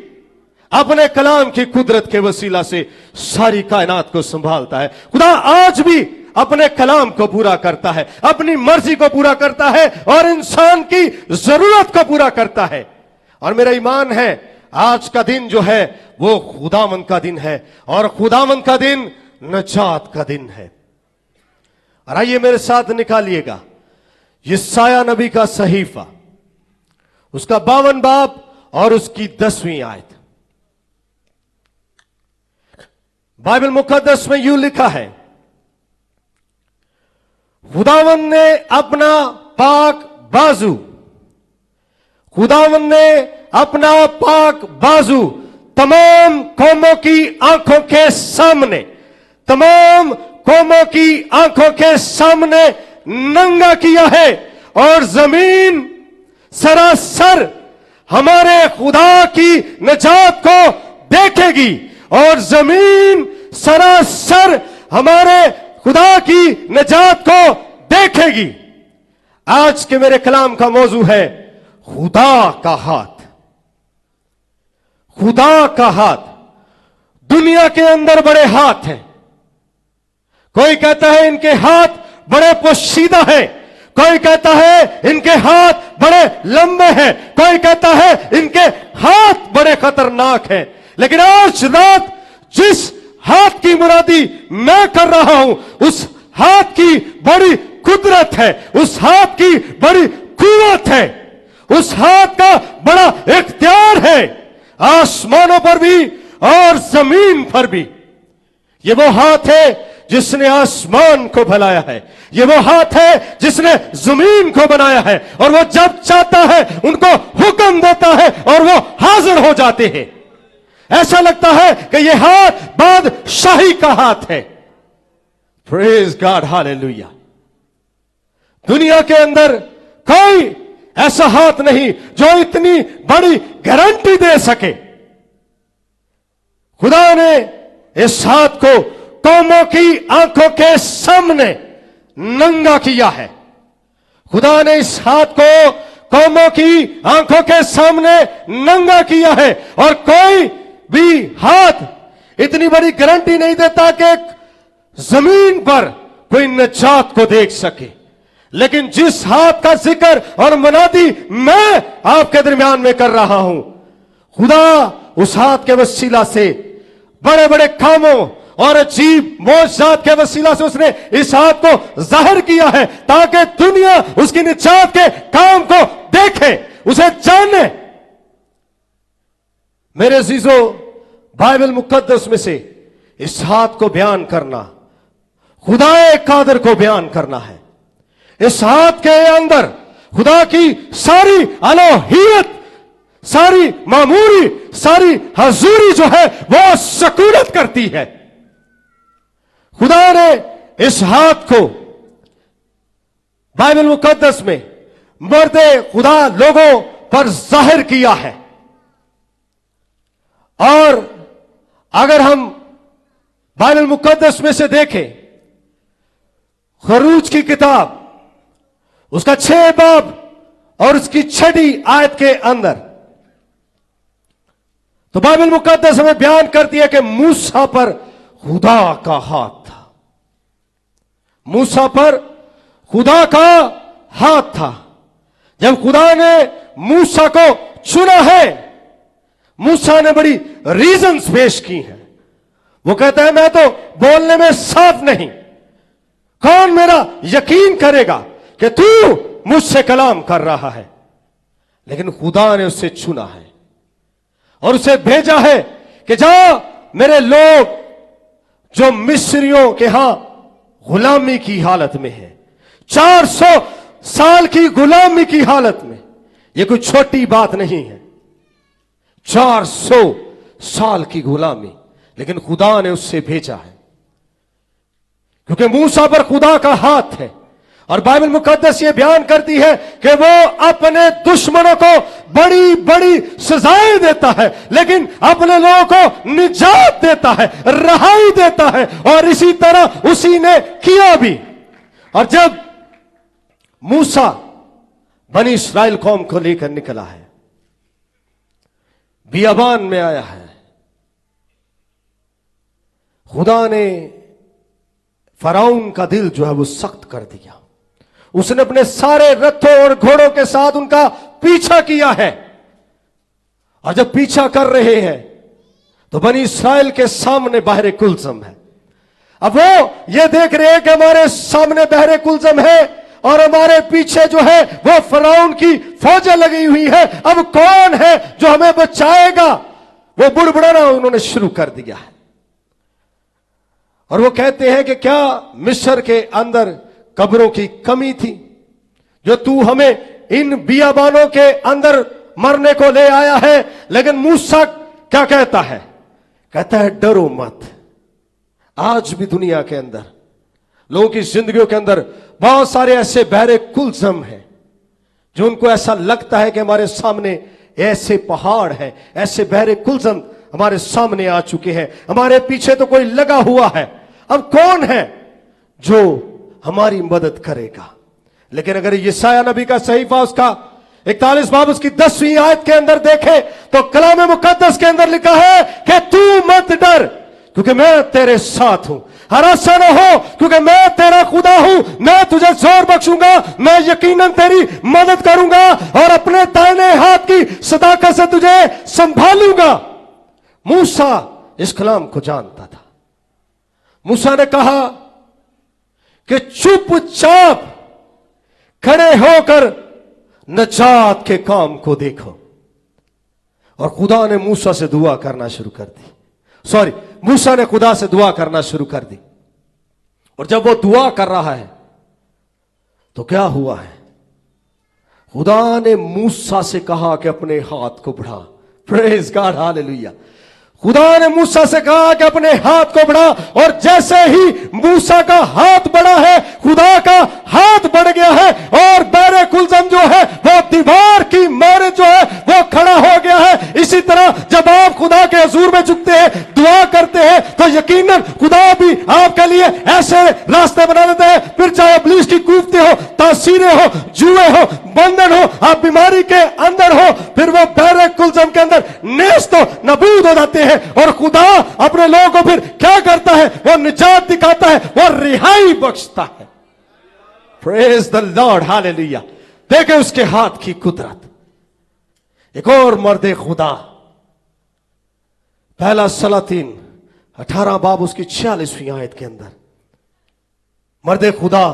अपने कलाम की कुदरत के वसीला से सारी कायनात को संभालता है। खुदा आज भी अपने कलाम को पूरा करता है, अपनी मर्जी को पूरा करता है और इंसान की जरूरत को पूरा करता है। और मेरा ईमान है आज का दिन जो है वो खुदावंद का दिन है, और खुदावंद का दिन नजात का दिन है। और आइए मेरे साथ निकालिएगा यशायाह नबी का सहीफा, उसका 52 बाब और उसकी 10वीं आयत। बाइबल मुकद्दस में यूं लिखा है, खुदावंद ने अपना पाक बाजू, खुदावंद ने अपना पाक बाजू तमाम कौमों की आंखों के सामने, तमाम कौमों की आंखों के सामने नंगा किया है, और जमीन सरासर हमारे खुदा की नजात को देखेगी, और जमीन सरासर हमारे खुदा की नजात को देखेगी। आज के मेरे कलाम का मौजू है खुदा का हाथ। खुदा का हाथ। दुनिया के अंदर बड़े हाथ हैं। कोई कहता है इनके हाथ बड़े पोशीदा हैं, कोई कहता है इनके हाथ बड़े लंबे हैं, कोई कहता है इनके हाथ बड़े खतरनाक हैं। लेकिन आज रात जिस हाथ की मुरादी मैं कर रहा हूं, उस हाथ की बड़ी कुदरत है, उस हाथ की बड़ी कुव्वत है, उस हाथ का बड़ा इख्तियार है, आसमानों पर भी और जमीन पर भी। ये वो हाथ है जिसने आसमान को फैलाया है, ये वो हाथ है जिसने जमीन को बनाया है, और वो जब चाहता है उनको हुक्म देता है और वो हाजिर हो जाते हैं। ऐसा लगता है कि ये हाथ बादशाही का हाथ है। Praise God, hallelujah. दुनिया के अंदर कोई ऐसा हाथ नहीं जो इतनी बड़ी गारंटी दे सके। खुदा ने इस हाथ को कौमों की आंखों के सामने नंगा किया है। खुदा ने इस हाथ को कौमों की आंखों के सामने नंगा किया है, और कोई भी हाथ इतनी बड़ी गारंटी नहीं देता कि एक जमीन पर कोई निजात को देख सके, लेकिन जिस हाथ का जिक्र और मुनादी मैं आपके दरमियान में कर रहा हूं, खुदा उस हाथ के वसीला से बड़े बड़े कामों और अजीब मौजज़ात के वसीला से उसने इस हाथ को जाहिर किया है, ताकि दुनिया उसकी निजात के काम को देखे, उसे जाने। मेरे अजीजों, बाइबल मुकद्दस में से इस हाथ को बयान करना खुदाए कादर को बयान करना है। इस हाथ के अंदर खुदा की सारी अलोहियत, सारी मामूरी, सारी हजूरी जो है वो सकूनत करती है। खुदा ने इस हाथ को बाइबल मुकद्दस में मर्दे खुदा लोगों पर जाहिर किया है। और अगर हम बाइबल मुकद्दस में से देखें, खरूज की किताब उसका 6 बाब और उसकी 6वीं आयत के अंदर, तो बाइबल मुकद्दस हमें बयान करती है कि मूसा पर खुदा का हाथ था। मूसा पर खुदा का हाथ था। जब खुदा ने मूसा को चुना है, मूसा ने बड़ी रीजंस पेश की हैं। वो कहता है मैं तो बोलने में साफ नहीं, कौन मेरा यकीन करेगा कि तू मुझसे कलाम कर रहा है। लेकिन खुदा ने उसे चुना है और उसे भेजा है कि जाओ मेरे लोग जो मिस्रियों के यहां गुलामी की हालत में है, 400 साल की गुलामी की हालत में, यह कोई छोटी बात नहीं है, 400 साल की गुलामी, लेकिन खुदा ने उससे भेजा है क्योंकि मूसा पर खुदा का हाथ है। और बाइबल मुकद्दस ये बयान करती है कि वो अपने दुश्मनों को बड़ी बड़ी सजाएं देता है, लेकिन अपने लोगों को निजात देता है, रहाई देता है। और इसी तरह उसी ने किया भी। और जब मूसा बनी इस्राएल कौम को लेकर निकला है, बियाबान में आया है, खुदा ने फराउन का दिल जो है वो सख्त कर दिया। उसने अपने सारे रथों और घोड़ों के साथ उनका पीछा किया है। और जब पीछा कर रहे हैं तो बनी इस्राएल के सामने बहरे कुलजम है। अब वो ये देख रहे हैं कि हमारे सामने बहरे कुलजम है और हमारे पीछे जो है वो फराउन की फौजें लगी हुई है। अब कौन है जो हमें बचाएगा? वो बुड़बुड़ाना उन्होंने शुरू कर दिया है। और वो कहते हैं कि क्या मिस्र के अंदर कब्रों की कमी थी जो तू हमें इन बियाबानों के अंदर मरने को ले आया है? लेकिन मूसा क्या कहता है? कहता है डरो मत। आज भी दुनिया के अंदर लोगों की जिंदगियों के अंदर बहुत सारे ऐसे बहरे कुलजम हैं जो उनको ऐसा लगता है कि हमारे सामने ऐसे पहाड़ हैं, ऐसे बहरे कुलजम हमारे सामने आ चुके हैं, हमारे पीछे तो कोई लगा हुआ है, अब कौन है जो हमारी मदद करेगा? लेकिन अगर यशायाह नबी का सहीफा उसका 41 बाब उसकी 10वीं आयत के अंदर देखे तो कलाम मुकद्दस के अंदर लिखा है कि तू मत डर क्योंकि मैं तेरे साथ हूं, हरासा न हो क्योंकि मैं तेरा खुदा हूं, मैं तुझे जोर बख्शूंगा, मैं यकीनन तेरी मदद करूंगा और अपने दाहिने हाथ की सदाकत से तुझे संभालूंगा। मूसा इस कलाम को जानता था। मूसा ने कहा कि चुपचाप खड़े होकर नजात के काम को देखो। और खुदा ने मूसा से दुआ करना शुरू कर दी। मूसा ने खुदा से दुआ करना शुरू कर दी। और जब वो दुआ कर रहा है तो क्या हुआ है? खुदा ने मूसा से कहा कि अपने हाथ को बढ़ा। Praise God, hallelujah. खुदा ने मूसा से कहा कि अपने हाथ को बढ़ा और जैसे ही मूसा का हाथ बढ़ा है, खुदा का हाथ बढ़ गया है और बहरे कुलजम जो है वो दीवार की मारे जो है वो खड़ा हो गया है। इसी तरह जब आप खुदा के हुजूर में झुकते हैं, दुआ करते हैं, तो यकीनन खुदा भी आपके लिए ऐसे रास्ते बना देते हैं। फिर चाहे इब्लीस की कुफ्ते हो, तासीरें हो, जुए हो, बंधन हो, आप बीमारी के अंदर हो, फिर वो बहरे कुलजम के अंदर नेस्त नबूद हो जाते हैं। और खुदा अपने लोगों को फिर क्या करता है, वो निजात दिखाता है, वो रिहाई बख्शता है। Praise the Lord, hallelujah. देखे उसके हाथ की कुदरत। एक और मर्द खुदा, पहला सलातीन 18 बाब उसकी 46वीं आयत के अंदर मर्द खुदा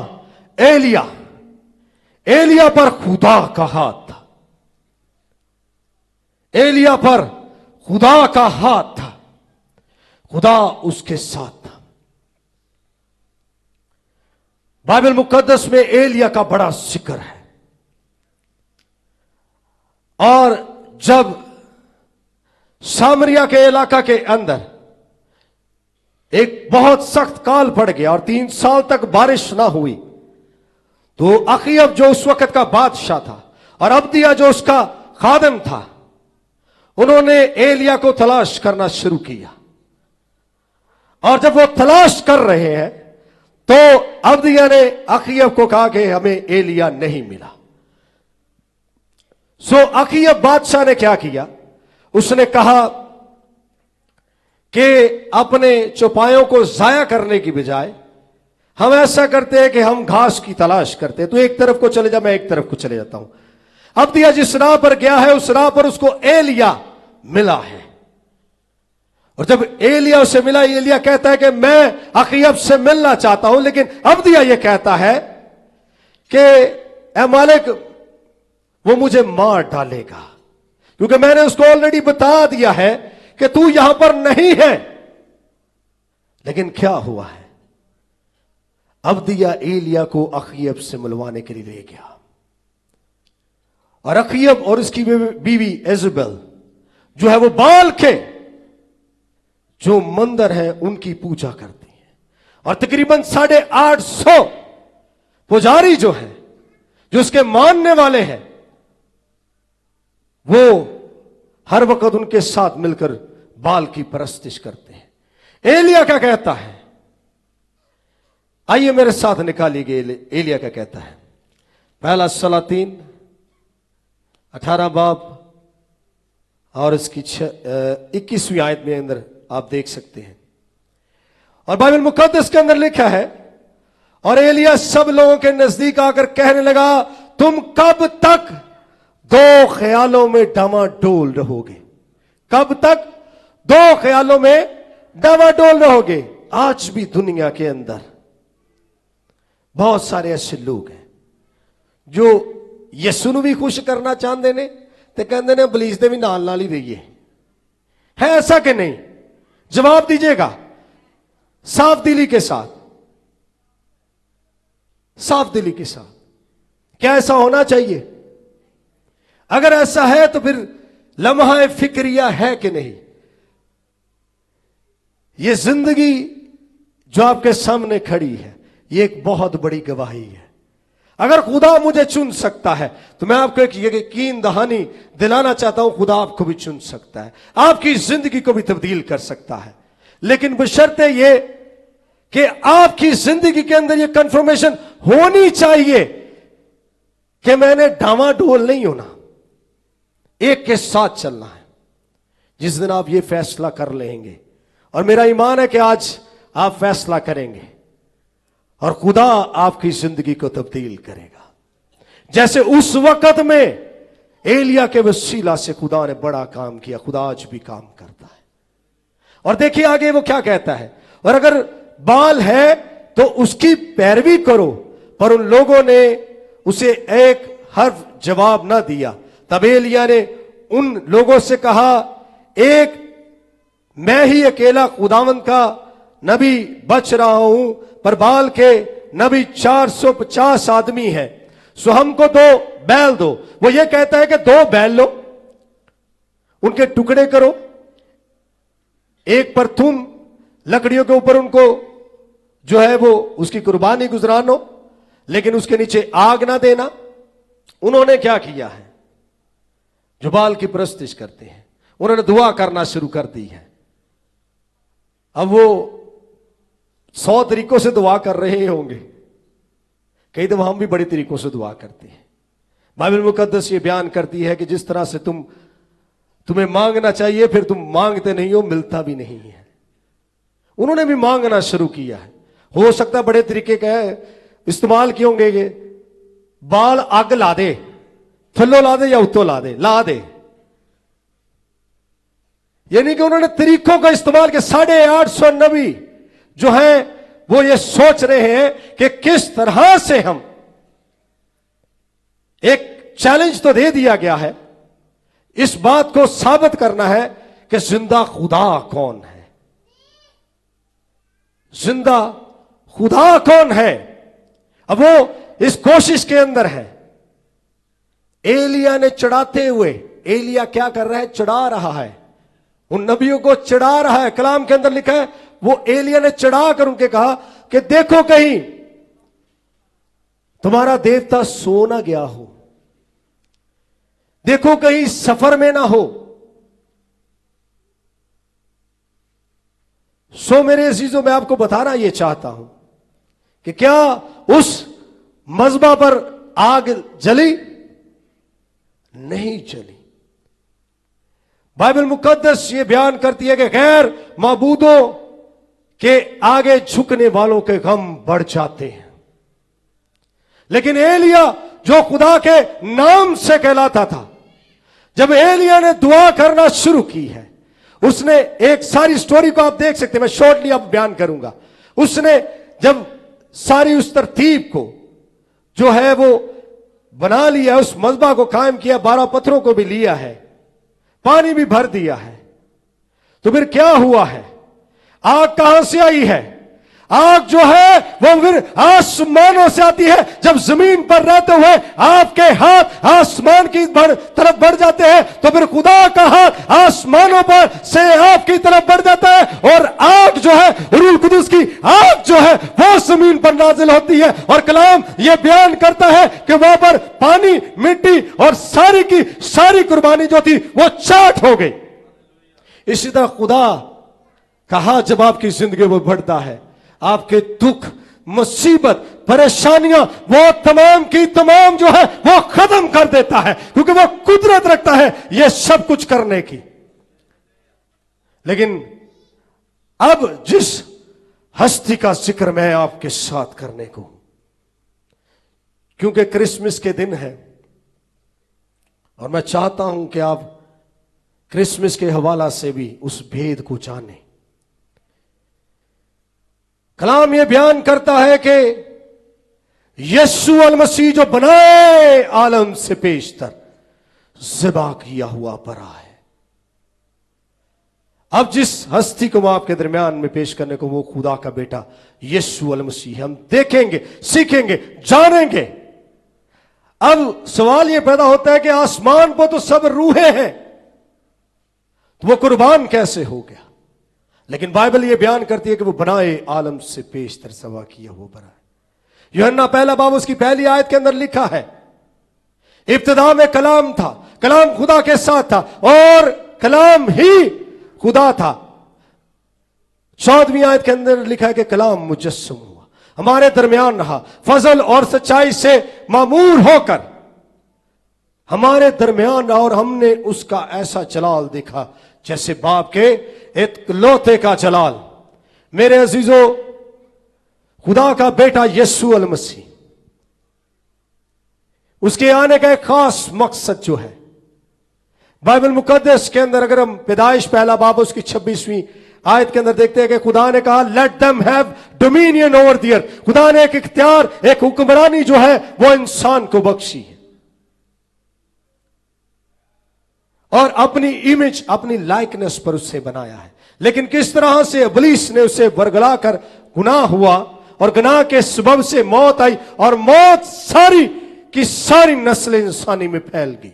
एलिया पर खुदा का हाथ था। एलिया पर खुदा का हाथ था, खुदा उसके साथ था। बाइबल मुकद्दस में एलिया का बड़ा जिक्र है। और जब सामरिया के इलाका के अंदर एक बहुत सख्त काल पड़ गया और 3 साल तक बारिश ना हुई, तो अखीयब जो उस वक्त का बादशाह था और अब्दिया जो उसका खादिम था, उन्होंने एलिया को तलाश करना शुरू किया। और जब वो तलाश कर रहे हैं तो अब्दिया ने अखीयब को कहा कि हमें एलिया नहीं मिला। सो अखीयब बादशाह ने क्या किया, उसने कहा कि अपने चौपायों को जाया करने की बजाय हम ऐसा करते हैं कि हम घास की तलाश करते हैं। तो एक तरफ को चले जा, मैं एक तरफ को चले जाता हूं। अब्दिया जिस राह पर गया है उस राह पर उसको एलिया मिला है। और जब एलिया उसे मिला, एलिया कहता है कि मैं अखीयब से मिलना चाहता हूं, लेकिन अब्दिया यह कहता है कि ए मालिक, वो मुझे मार डालेगा, क्योंकि मैंने उसको ऑलरेडी बता दिया है कि तू यहां पर नहीं है। लेकिन क्या हुआ है, अब्दिया एलिया को अखीयब से मिलवाने के लिए ले गया। और अखीयब और उसकी बीवी इज़बेल जो है वो बाल के जो मंदिर है उनकी पूजा करती है। और तकरीबन 850 पुजारी जो है, जो उसके मानने वाले हैं, वो हर वक्त उनके साथ मिलकर बाल की परस्तिश करते हैं। एलिया क्या कहता है, आइए मेरे साथ निकालिए। एलिया क्या कहता है, पहला सलातीन 18 बाब और इसकी 21वीं आयत में अंदर आप देख सकते हैं। और बाइबल मुकद्दस के अंदर लिखा है, और एलिया सब लोगों के नजदीक आकर कहने लगा, तुम कब तक 2 ख्यालों में डामाडोल रहोगे? कब तक 2 ख्यालों में डामाडोल रहोगे? आज भी दुनिया के अंदर बहुत सारे ऐसे लोग हैं जो यीशु ਨੂੰ भी खुश करना चाहते ने ते कहते ने बलीस दे भी नाल नाल ही रहिए। है ऐसा कि नहीं? जवाब दीजिएगा साफ दिली के साथ, साफ दिली के साथ। क्या ऐसा होना चाहिए? अगर ऐसा है तो फिर लम्हा फिक्रिया है कि नहीं? ये जिंदगी जो आपके सामने खड़ी है, ये एक बहुत बड़ी गवाही है। अगर खुदा मुझे चुन सकता है तो मैं आपको एक यकीन दहानी दिलाना चाहता हूं, खुदा आपको भी चुन सकता है, आपकी जिंदगी को भी तब्दील कर सकता है। लेकिन बशर्ते ये कि आपकी जिंदगी के अंदर ये कंफर्मेशन होनी चाहिए कि मैंने डामाडोल नहीं होना, एक के साथ चलना है। जिस दिन आप ये फैसला कर लेंगे, और मेरा ईमान है कि आज आप फैसला करेंगे, और खुदा आपकी जिंदगी को तब्दील करेगा। जैसे उस वक्त में एलिया के वसीला से खुदा ने बड़ा काम किया, खुदा आज भी काम करता है। और देखिए आगे वो क्या कहता है, और अगर बाल है तो उसकी पैरवी करो। पर उन लोगों ने उसे एक हर्फ जवाब ना दिया। तब एलिया ने उन लोगों से कहा, एक मैं ही अकेला खुदावंद का नबी बच रहा हूं, पर बाल के नबी 450 आदमी हैं, सो हमको 2 बैल दो। वो ये कहता है कि 2 बैल लो, उनके टुकड़े करो, एक पर तुम लकड़ियों के ऊपर उनको जो है वो उसकी कुर्बानी गुजरानो, लेकिन उसके नीचे आग ना देना। उन्होंने क्या किया है, जो बाल की परस्तिश करते हैं, उन्होंने दुआ करना शुरू कर दी है। अब वो 100 तरीकों से दुआ कर रहे होंगे, कई दफा हम भी बड़े तरीकों से दुआ करते हैं। बाइबल मुकद्दस ये बयान करती है कि जिस तरह से तुम तुम्हें मांगना चाहिए, फिर तुम मांगते नहीं हो, मिलता भी नहीं है। उन्होंने भी मांगना शुरू किया है। हो सकता है बड़े तरीके का है, इस्तेमाल किए होंगे ये, बाल आग ला दे, थल्लो ला दे या उत्तो ला दे, यानी कि उन्होंने तरीकों का इस्तेमाल किया। 850 नबी जो है वो ये सोच रहे हैं कि किस तरह से हम, एक चैलेंज तो दे दिया गया है, इस बात को साबित करना है कि जिंदा खुदा कौन है, जिंदा खुदा कौन है। अब वो इस कोशिश के अंदर है। एलिया ने चढ़ाते हुए, एलिया क्या कर रहा है? चढ़ा रहा है, उन नबियों को चढ़ा रहा है। कलाम के अंदर लिखा है वो एलिया ने चढ़ा कर उनके कहा कि देखो कहीं तुम्हारा देवता सो ना गया हो, देखो कहीं सफर में ना हो। सो मेरे अजीजों, मैं आपको बताना यह चाहता हूं कि क्या उस मज़बा पर आग जली? नहीं जली। बाइबल मुकद्दस ये बयान करती है कि गैर माबूदों के आगे झुकने वालों के गम बढ़ जाते हैं, लेकिन एलिया जो खुदा के नाम से कहलाता था, जब एलिया ने दुआ करना शुरू की है, उसने एक सारी स्टोरी को आप देख सकते हैं, मैं शॉर्टली अब बयान करूंगा। उसने जब सारी उस तरतीब को जो है वो बना लिया, उस मज़बा को कायम किया, 12 पत्थरों को भी लिया है, पानी भी भर दिया है, तो फिर क्या हुआ है? आग कहां से आई है? आग जो है वो फिर आसमानों से आती है। जब जमीन पर रहते हुए आपके हाथ आसमान की तरफ बढ़ जाते हैं, तो फिर खुदा का हाथ आसमानों पर से आपकी तरफ बढ़ जाता है, और आग जो है, रूह कुदुस की आग जो है, वो जमीन पर नाजिल होती है। और कलाम ये बयान करता है कि वहां पर पानी, मिट्टी और सारी की सारी कुर्बानी जो थी वो चाट हो गई। इसी तरह खुदा का हाथ जब आपकी जिंदगी में बढ़ता है, आपके दुख, मुसीबत, परेशानियां वो तमाम की तमाम जो है वो खत्म कर देता है, क्योंकि वो कुदरत रखता है ये सब कुछ करने की। लेकिन अब जिस हस्ती का जिक्र मैं आपके साथ करने को, क्योंकि क्रिसमस के दिन है और मैं चाहता हूं कि आप क्रिसमस के हवाला से भी उस भेद को जानें। कलाम यह बयान करता है कि यीशु अल मसीह जो बनाए आलम से पेशतर ज़िबा किया हुआ परा है। अब जिस हस्ती को मैं आपके दरमियान में पेश करने को, वो खुदा का बेटा यीशु अल मसीह, हम देखेंगे, सीखेंगे, जानेंगे। अब सवाल यह पैदा होता है कि आसमान पर तो सब रूहें हैं, तो वो कुर्बान कैसे हो गया? लेकिन बाइबल यह बयान करती है कि वो बनाए आलम से पेशतर ज़िबा किया हुआ परा है। यूहन्ना पहला बाब उसकी पहली आयत के अंदर लिखा है, इब्तिदा में कलाम था, कलाम खुदा के साथ था और कलाम ही खुदा था। 14वीं आयत के अंदर लिखा है कि कलाम मुजस्सम हुआ, हमारे दरमियान रहा, फजल और सच्चाई से मामूर होकर हमारे दरमियान रहा, और हमने उसका ऐसा जलाल देखा जैसे बाप के इकलौते का जलाल। मेरे अजीजों, खुदा का बेटा यीशु अल मसीह, उसके आने का एक खास मकसद जो है, बाइबल मुकद्दस के अंदर अगर हम पैदाइश पहला बाब उसकी 26वीं आयत के अंदर देखते हैं कि खुदा ने कहा let them have dominion over the earth. खुदा ने एक इख्तियार, एक हुक्मरानी जो है वो इंसान को बख्शी है, और अपनी इमेज, अपनी लाइकनेस पर उससे बनाया है। लेकिन किस तरह से इब्लीस ने उसे बरगला कर गुनाह हुआ, और गुनाह के सबब से मौत आई, और मौत सारी की सारी नस्ल इंसानी में फैल गई।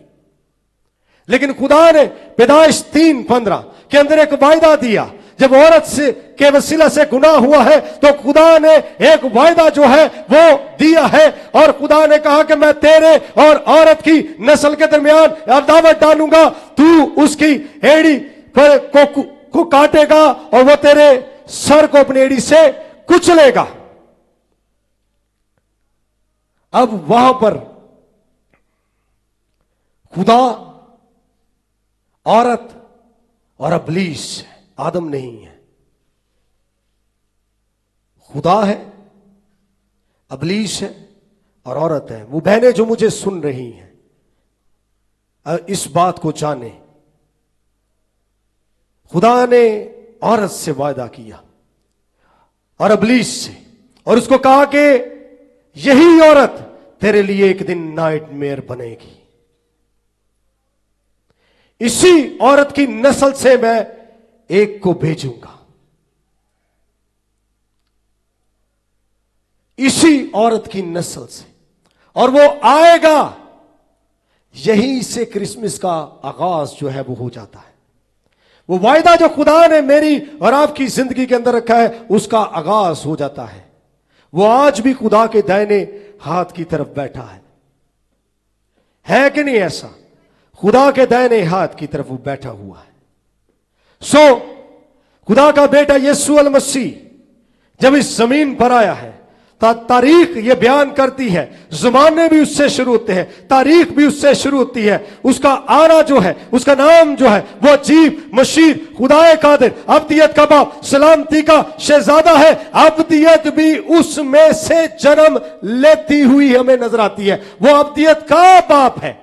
लेकिन खुदा ने पैदाइश 3:15 के अंदर एक वायदा दिया। जब औरत से के वसीला से गुनाह हुआ है, तो खुदा ने एक वायदा जो है वो दिया है, और खुदा ने कहा कि मैं तेरे और औरत की नस्ल के दरमियान अदावत डालूंगा, तू उसकी एड़ी को काटेगा और वो तेरे सर को अपनी एड़ी से कुचलेगा। अब वहां पर खुदा औरत और अबलीस है, आदम नहीं है। खुदा है, अबलीस है और औरत है। वो बहनें जो मुझे सुन रही हैं, इस बात को जाने, खुदा ने औरत से वायदा किया और अबलीस से, और उसको कहा कि यही औरत तेरे लिए एक दिन नाइटमेयर बनेगी। इसी औरत की नस्ल से मैं एक को भेजूंगा, इसी औरत की नस्ल से, और वो आएगा। यहीं से क्रिसमस का आगाज जो है वो हो जाता है। वो वायदा जो खुदा ने मेरी और आपकी जिंदगी के अंदर रखा है, उसका आगाज हो जाता है। वो आज भी खुदा के दाहिने हाथ की तरफ बैठा है कि नहीं ऐसा? खुदा के दाहिने हाथ की तरफ वो बैठा हुआ है। सो खुदा का बेटा यीशु अल मसीह जब इस जमीन पर आया है, तारीख ये बयान करती है, जमाने भी उससे शुरू होते हैं, तारीख भी उससे शुरू होती है। उसका आना जो है, उसका नाम जो है वो अजीब, मशीर, खुदाए कादिर, अब्दियत का बाप, सलामती का शहजादा है। अब्दियत भी उसमें से जन्म लेती हुई हमें नजर आती है। वो अब्दियत का बाप है,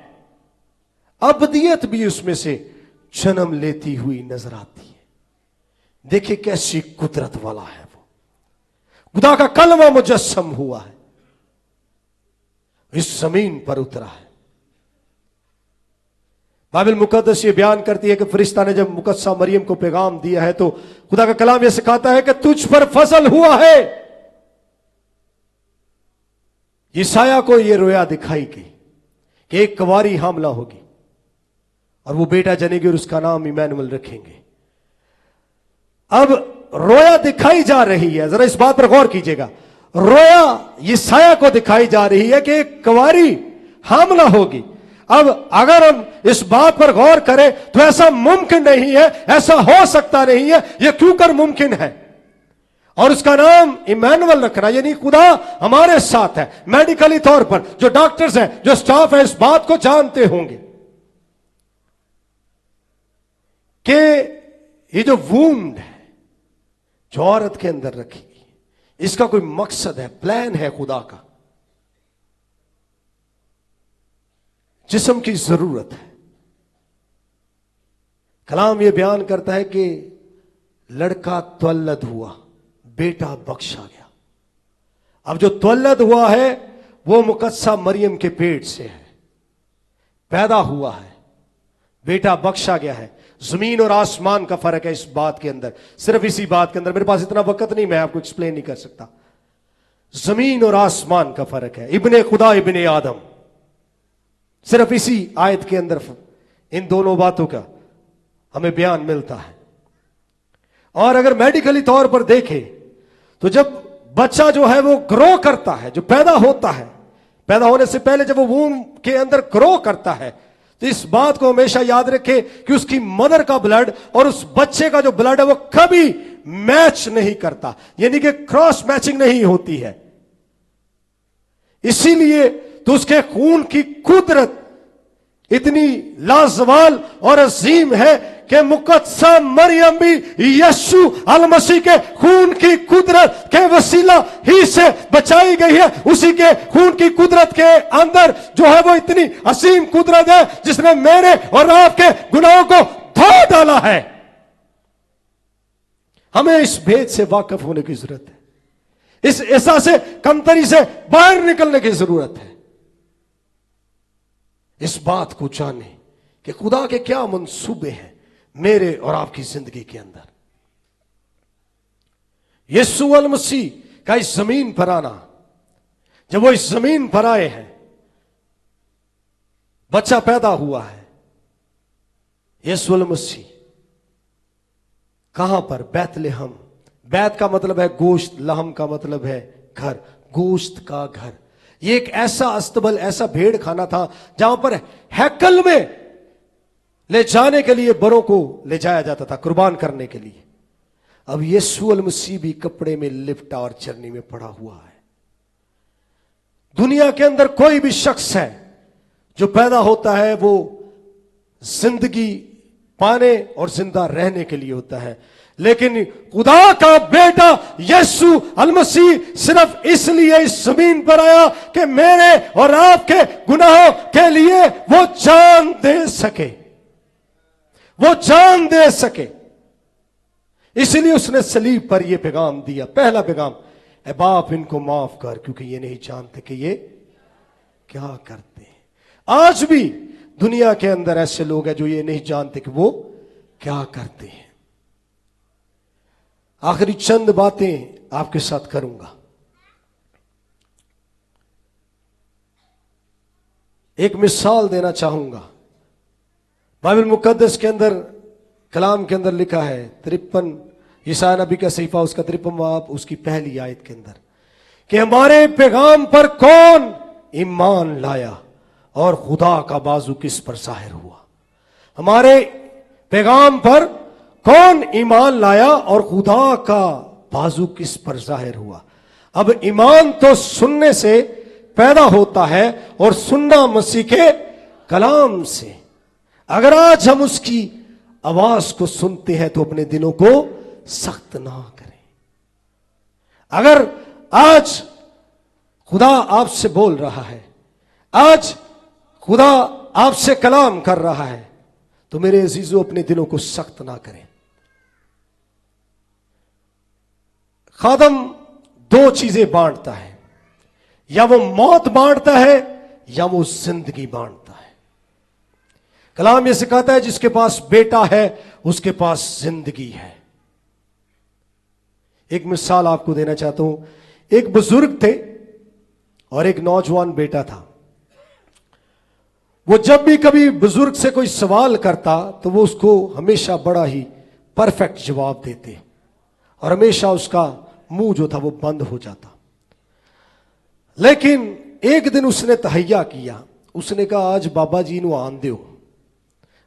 अब्दियत भी उसमें से जन्म लेती हुई नजर आती है। देखिए कैसी कुदरत वाला है वो। खुदा का कलमा मुजस्सम हुआ है, इस जमीन पर उतरा है। बाइबल मुकद्दस ये बयान करती है कि फरिश्ता ने जब मुकद्दसा मरियम को पैगाम दिया है तो खुदा का कलाम यह सिखाता है कि तुझ पर फजल हुआ है। यशाया को यह रोया दिखाई गई कि एक कुंवारी हामला होगी और वो बेटा जनेगी और उसका नाम इमैनुअल रखेंगे। अब रोया दिखाई जा रही है, जरा इस बात पर गौर कीजिएगा। रोया यशाया को दिखाई जा रही है कि एक कुंवारी हामला होगी। अब अगर हम इस बात पर गौर करें तो ऐसा मुमकिन नहीं है, ऐसा हो सकता नहीं है, यह क्यों कर मुमकिन है? और उसका नाम इमैनुअल रखना, यानी खुदा हमारे साथ है। मेडिकली तौर पर जो डॉक्टर्स हैं, जो स्टाफ है, इस बात को जानते होंगे कि ये जो वूंड है जो औरत के अंदर रखी गई, इसका कोई मकसद है, प्लान है खुदा का। जिस्म की जरूरत है। कलाम यह बयान करता है कि लड़का त्वल्लद हुआ, बेटा बख्शा गया। अब जो त्वल्लद हुआ है वो मुकद्दसा मरियम के पेट से है, पैदा हुआ है, बेटा बख्शा गया है। जमीन और आसमान का फर्क है इस बात के अंदर, सिर्फ इसी बात के अंदर। मेरे पास इतना वक्त नहीं, मैं आपको एक्सप्लेन नहीं कर सकता। जमीन और आसमान का फर्क है, इब्ने खुदा इब्ने आदम। सिर्फ इसी आयत के अंदर इन दोनों बातों का हमें बयान मिलता है। और अगर मेडिकली तौर पर देखें तो जब बच्चा जो है वो ग्रो करता है, जो पैदा होता है, पैदा होने से पहले जब वो वूम के अंदर ग्रो करता है, तो इस बात को हमेशा याद रखें कि उसकी मदर का ब्लड और उस बच्चे का जो ब्लड है वो कभी मैच नहीं करता, यानी कि क्रॉस मैचिंग नहीं होती है। इसीलिए तो उसके खून की कुदरत इतनी लाजवाल और अजीम है कि मुकद्दसा मरियम भी यीशु अल मसीह के खून की कुदरत के वसीला ही से बचाई गई है। उसी के खून की कुदरत के अंदर जो है वो इतनी असीम कुदरत है जिसने मेरे और आपके गुनाहों को धो डाला है। हमें इस भेद से वाकिफ होने की जरूरत है, इस एहसास से कमतरी से बाहर निकलने की जरूरत है। इस बात को जाने कि खुदा के क्या मंसूबे हैं मेरे और आपकी जिंदगी के अंदर। यीशु अल मसीह का इस जमीन पर आना, जब वो इस जमीन पर आए हैं, बच्चा पैदा हुआ है, यीशु अल मसीह कहां पर? बैतलहम। बैत का मतलब है गोश्त, लहम का मतलब है घर, गोश्त का घर। ये एक ऐसा अस्तबल, ऐसा भेड़ खाना था जहां पर हैकल में ले जाने के लिए बरों को ले जाया जाता था कुर्बान करने के लिए। अब यीशु अल मसीह भी कपड़े में लिपटा और चरनी में पड़ा हुआ है। दुनिया के अंदर कोई भी शख्स है जो पैदा होता है वो जिंदगी पाने और जिंदा रहने के लिए होता है। लेकिन खुदा का बेटा यीशु अलमसीह सिर्फ इसलिए इस जमीन पर आया कि मेरे और आपके गुनाहों के लिए वो जान दे सके, वो जान दे सके। इसलिए उसने सलीब पर यह पैगाम दिया। पहला पैगाम, ए बाप इनको माफ कर क्योंकि ये नहीं जानते कि ये क्या करते हैं। आज भी दुनिया के अंदर ऐसे लोग हैं जो ये नहीं जानते कि वो क्या करते हैं। आखिरी चंद बातें आपके साथ करूंगा। एक मिसाल देना चाहूंगा। बाइबल मुकद्दस के अंदर, कलाम के अंदर लिखा है 53 यशायाह नबी का सहीफा उसका 53 बाब उसकी पहली आयत के अंदर कि हमारे पैगाम पर कौन ईमान लाया और खुदा का बाजू किस पर जाहिर हुआ। हमारे पैगाम पर कौन ईमान लाया और खुदा का बाजू किस पर जाहिर हुआ। अब ईमान तो सुनने से पैदा होता है और सुनना मसीह के कलाम से। अगर आज हम उसकी आवाज को सुनते हैं तो अपने दिलों को सख्त ना करें। अगर आज खुदा आपसे बोल रहा है, आज खुदा आपसे कलाम कर रहा है, तो मेरे अजीजों अपने दिलों को सख्त ना करें। खादम दो चीजें बांटता है, या वो मौत बांटता है या वो जिंदगी बांटता है। कलाम ये सिखाता है जिसके पास बेटा है उसके पास जिंदगी है। एक मिसाल आपको देना चाहता हूं। एक बुजुर्ग थे और एक नौजवान बेटा था। वो जब भी कभी बुजुर्ग से कोई सवाल करता तो वो उसको हमेशा बड़ा ही परफेक्ट जवाब देते और हमेशा उसका मुंह जो था वो बंद हो जाता। लेकिन एक दिन उसने तहैया किया। उसने कहा आज बाबा जी नू आन दियो,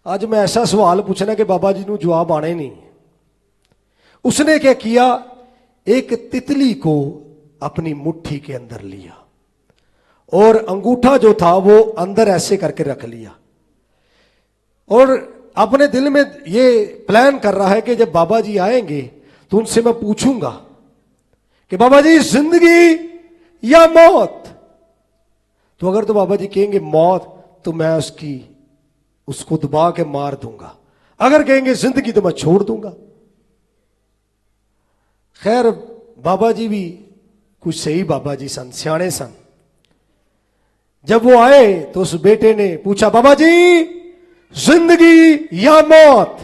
आज मैं ऐसा सवाल पूछना कि बाबा जी नू जवाब आने नहीं। उसने क्या किया, एक तितली को अपनी मुट्ठी के अंदर लिया और अंगूठा जो था वो अंदर ऐसे करके रख लिया और अपने दिल में ये प्लान कर रहा है कि जब बाबा जी आएंगे तो उनसे मैं पूछूंगा कि बाबा जी जिंदगी या मौत। तो अगर तो बाबा जी कहेंगे मौत तो मैं उसको दबा के मार दूंगा, अगर कहेंगे जिंदगी तो मैं छोड़ दूंगा। खैर बाबा जी भी कुछ सही बाबा जी सन, सियाने सन। जब वो आए तो उस बेटे ने पूछा बाबा जी जिंदगी या मौत।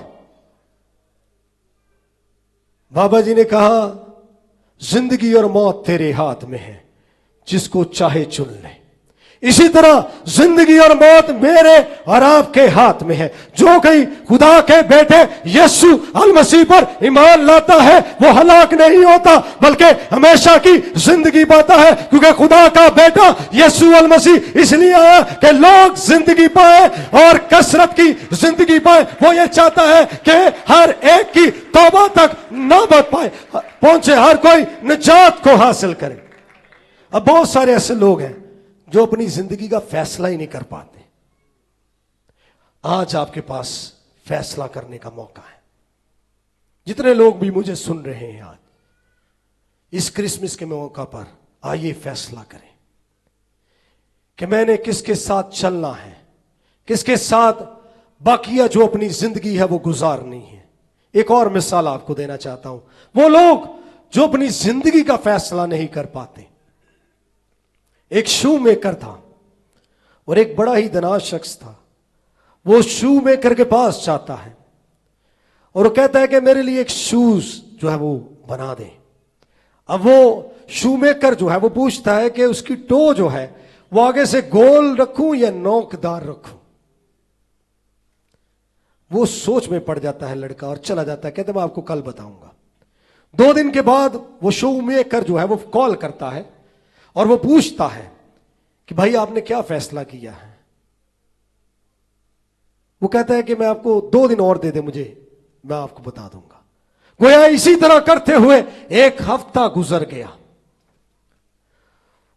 बाबा जी ने कहा जिंदगी और मौत तेरे हाथ में है, जिसको चाहे चुन ले। इसी तरह जिंदगी और मौत मेरे और आपके हाथ में है। जो कोई खुदा के बेटे यीशु अल मसीह पर ईमान लाता है वो हलाक नहीं होता बल्कि हमेशा की जिंदगी पाता है, क्योंकि खुदा का बेटा यीशु अल मसीह इसलिए आया कि लोग जिंदगी पाए और कसरत की जिंदगी पाए। वो ये चाहता है कि हर एक की तौबा तक नौबत पाए पहुंचे, हर कोई निजात को हासिल करे। अब बहुत सारे ऐसे लोग हैं जो अपनी जिंदगी का फैसला ही नहीं कर पाते। आज आपके पास फैसला करने का मौका है। जितने लोग भी मुझे सुन रहे हैं आज इस क्रिसमस के मौका पर, आइए फैसला करें कि मैंने किसके साथ चलना है, किसके साथ बाकिया जो अपनी जिंदगी है वो गुजारनी है। एक और मिसाल आपको देना चाहता हूं। वो लोग जो अपनी जिंदगी का फैसला नहीं कर पाते। एक शू मेकर था और एक बड़ा ही धनाढ्य शख्स था। वो शू मेकर के पास जाता है और वो कहता है कि मेरे लिए एक शूज जो है वो बना दे। अब वो शू मेकर जो है वो पूछता है कि उसकी टो जो है वो आगे से गोल रखूं या नोकदार रखूं। वो सोच में पड़ जाता है लड़का और चला जाता है, कहते मैं आपको कल बताऊंगा। 2 दिन के बाद वो शू मेकर जो है वो कॉल करता है और वो पूछता है कि भाई आपने क्या फैसला किया है। वो कहता है कि मैं आपको 2 दिन और दे दे मुझे, मैं आपको बता दूंगा। गोया इसी तरह करते हुए 1 हफ्ता गुजर गया।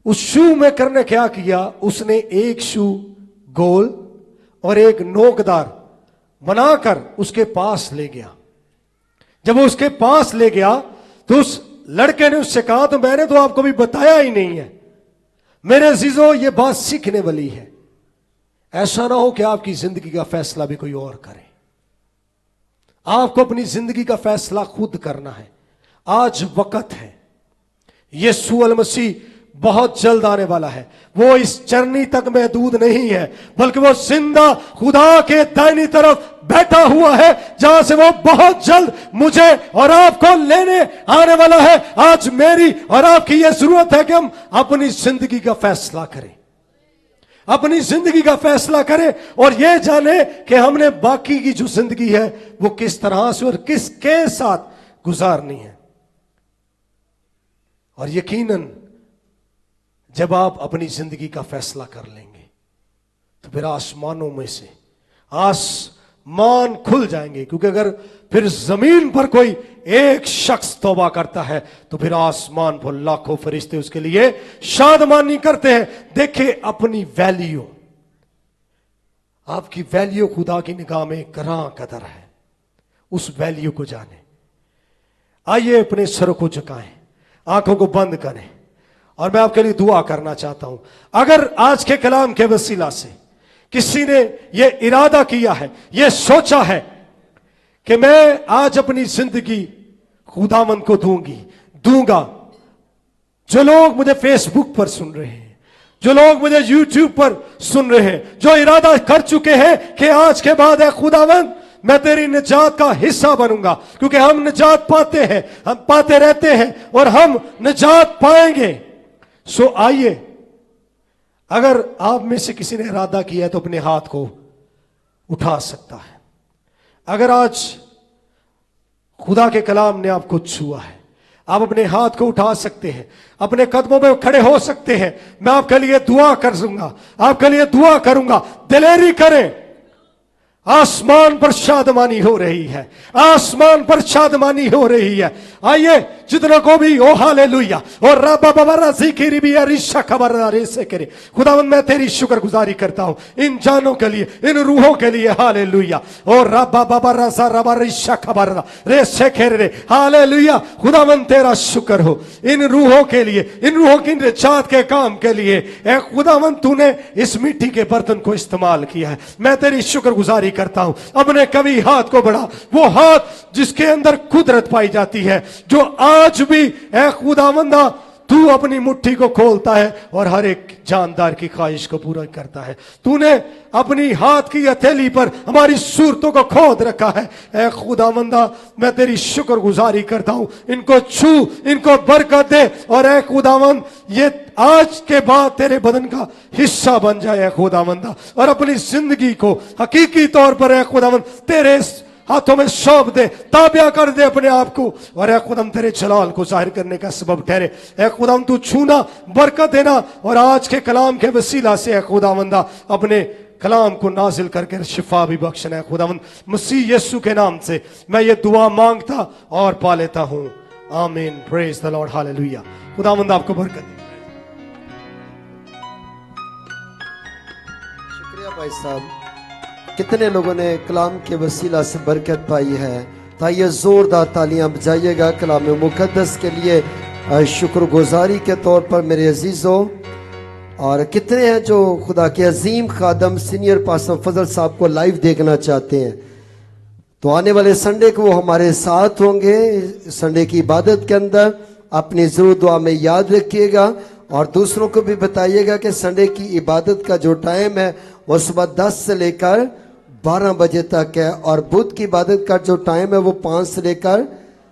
उस शू मेकर ने क्या किया, उसने एक शू गोल और एक नोकदार बनाकर उसके पास ले गया। जब वो उसके पास ले गया तो उस लड़के ने उससे कहा, तो मैंने तो आपको भी बताया ही नहीं है। मेरे अजीजों, ये बात सीखने वाली है। ऐसा ना हो कि आपकी जिंदगी का फैसला भी कोई और करे। आपको अपनी जिंदगी का फैसला खुद करना है। आज वक्त है, यीशु अल मसीह बहुत जल्द आने वाला है। वो इस चरनी तक महदूद नहीं है, बल्कि वो जिंदा खुदा के दाहिनी तरफ बैठा हुआ है, जहां से वो बहुत जल्द मुझे और आपको लेने आने वाला है। आज मेरी और आपकी यह जरूरत है कि हम अपनी जिंदगी का फैसला करें, अपनी जिंदगी का फैसला करें और यह जाने कि हमने बाकी की जो जिंदगी है वो किस तरह से और किसके साथ गुजारनी है। और यकीनन जब आप अपनी जिंदगी का फैसला कर लेंगे तो फिर आसमानों में से आसमान खुल जाएंगे, क्योंकि अगर फिर जमीन पर कोई एक शख्स तौबा करता है तो फिर आसमान पर लाखों फरिश्ते उसके लिए शादमानी करते हैं। देखिए अपनी वैल्यू, आपकी वैल्यू खुदा की निगाह में करा कदर है, उस वैल्यू को जाने। आइए अपने सर को झुकाएं, आंखों को बंद करें और मैं आपके लिए दुआ करना चाहता हूं। अगर आज के कलाम के वसीला से किसी ने यह इरादा किया है, यह सोचा है कि मैं आज अपनी जिंदगी खुदावंद को दूंगा, जो लोग मुझे फेसबुक पर सुन रहे हैं, जो लोग मुझे यूट्यूब पर सुन रहे हैं, जो इरादा कर चुके हैं कि आज के बाद है खुदावंद मैं तेरी निजात का हिस्सा बनूंगा, क्योंकि हम निजात पाते हैं, हम पाते रहते हैं और हम निजात पाएंगे। सो आइए, अगर आप में से किसी ने इरादा किया है तो अपने हाथ को उठा सकता है। अगर आज खुदा के कलाम ने आपको छुआ है, आप अपने हाथ को उठा सकते हैं, अपने कदमों में खड़े हो सकते हैं। मैं आपके लिए दुआ कर दूंगा, आपके लिए दुआ करूंगा। दिलेरी करें। आसमान पर शादमानी हो रही है, आसमान पर शादमानी हो रही है। आइए जितना को भी ओ हालेलुया और रब्बा बाबा राजी की रिबिया रिशा खबरदारी से करे। खुदावंद मैं तेरी शुक्रगुजारी करता हूं इन जानों के लिए, इन रूहों के लिए। हालेलुया और रब्बा बाबा राजा रबा रिशा खबरदा रे से रे। हालेलुया खुदावंद तेरा शुक्र हो इन रूहों के लिए, इन रूहों की निजात के काम के लिए। ए खुदावंद तूने इस मिट्टी के बर्तन को इस्तेमाल किया है, मैं तेरी शुक्रगुजारी करता हूं। अपने कभी हाथ को बढ़ा, वो हाथ जिसके अंदर कुदरत पाई जाती है, जो आज भी ऐ खुदावंदा तू अपनी मुट्ठी को खोलता है और हर एक जानदार की ख्वाहिश को पूरा करता है। तूने अपनी हाथ की हथेली पर हमारी सूरतों को खोद रखा है। ऐ खुदावंदा मैं तेरी शुक्रगुजारी करता हूं। इनको छू, इनको बरकत दे और ऐ खुदावंद ये आज के बाद तेरे बदन का हिस्सा बन जाए ऐ खुदावंदा, और अपनी जिंदगी को हकीकी तौर पर ऐ खुदावंद तेरे हाथों में सौंप दे, ताबिया कर दे अपने आप को, और ऐ खुदाम तेरे जलाल को जाहिर करने का सबब ठहरे। ऐ खुदाम तू छूना, बरकत देना, और आज के कलाम के वसीला से ऐ खुदावंदा अपने कलाम को नाजिल करके शिफा भी बख्शना है खुदावंद। मसीह यीशु के नाम से मैं ये दुआ मांगता और पा लेता हूं, आमीन। Praise the Lord, hallelujah. खुदावंद आपको बरकत दे। शुक्रिया भाई साहब। कितने लोगों ने कलाम के वसीला से बरकत पाई है? तो आइए जोरदार तालियां बजाइएगा कलाम मुकद्दस के लिए शुक्रगुजारी के तौर पर मेरे अजीजों। और कितने हैं जो खुदा के अजीम खादम सीनियर पास्टर फजल साहब को लाइव देखना चाहते हैं? तो आने वाले संडे को वो हमारे साथ होंगे संडे की इबादत के अंदर। अपनी जरूर दुआ में याद रखिएगा और दूसरों को भी बताइएगा कि संडे की इबादत का जो टाइम है वो सुबह 10 से लेकर 12 बजे तक है, और बुध की इबादत का जो टाइम है वो 5 से लेकर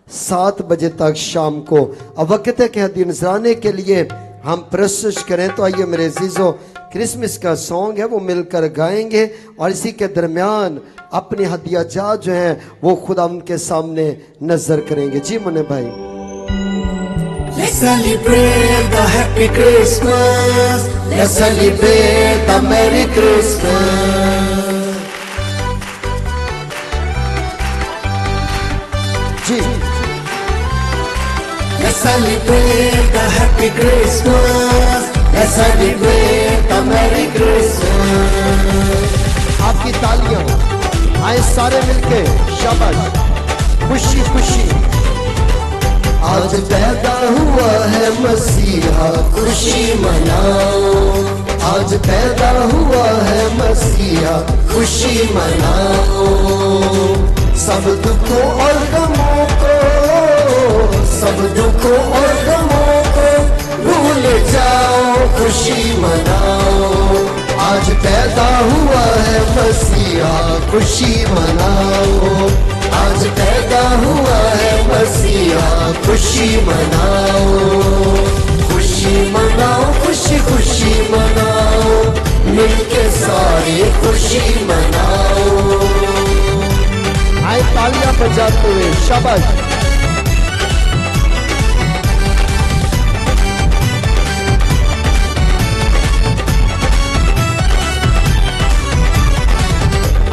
7 बजे तक शाम को। अब वक्त है कि हदीया नजराने के लिए हम प्रस्तुत करें। तो आइए मेरे अजीजों, क्रिसमस का सॉन्ग है वो मिलकर गाएंगे, और इसी के दरमियान अपने हदिया जात जो हैं वो खुदा उनके सामने नजर करेंगे। जी मुन्ने भाई। Let's celebrate the happy Christmas. Let's celebrate the Merry Christmas. Ji Let's celebrate the happy Christmas. Let's celebrate the Merry Christmas. आपकी तालियां आए सारे मिलके शाबाश, खुशी खुशी। आज पैदा हुआ है मसीहा, खुशी मनाओ। आज पैदा हुआ है मसीहा, खुशी मनाओ। सब दुखों और गमों को, सब दुखों और गमों को भूल जाओ, खुशी मनाओ। आज पैदा हुआ है मसीहा, खुशी मनाओ। आज पैदा हुआ है मसीहा, खुशी मनाओ। खुशी मनाओ, खुशी खुशी मनाओ, मिलके सारे खुशी मनाओ। आए तालियां बजाते हुए शाबाश।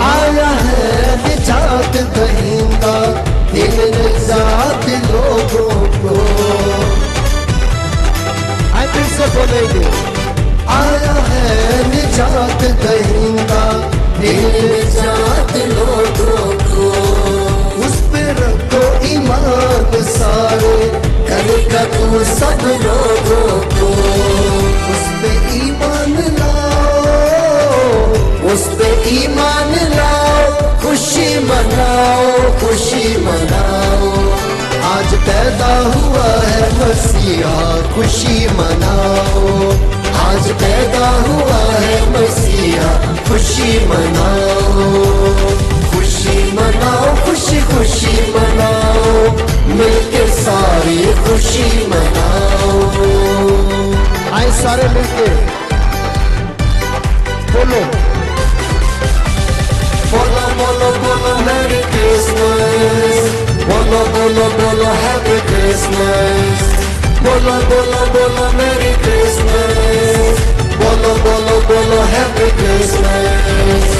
आया है निजात दहिंदा, दिल निजात लोगों को। आए फिर से बोलेंगे, आया है निजात दहिंदा, दिल निजात लोगों को। उस पे रखो ईमान सारे, करेगा तू सब लोगों को। उस पे ईमान लाओ, उस पे ईमान लाओ, खुशी मनाओ, खुशी मनाओ। आज पैदा हुआ है मसीहा, खुशी मनाओ। आज पैदा हुआ है मसीहा, खुशी मनाओ। खुशी मनाओ, खुशी खुशी मनाओ, मिलके सारे खुशी मनाओ। आए सारे मिलके बोलो, बोलो बोलो बोलो मैरी क्रिसमस, बोलो बोलो बोलो हैप्पी क्रिसमस। बोलो बोलो बोलो मैरी क्रिसमस, बोलो बोलो बोलो हैप्पी क्रिसमस।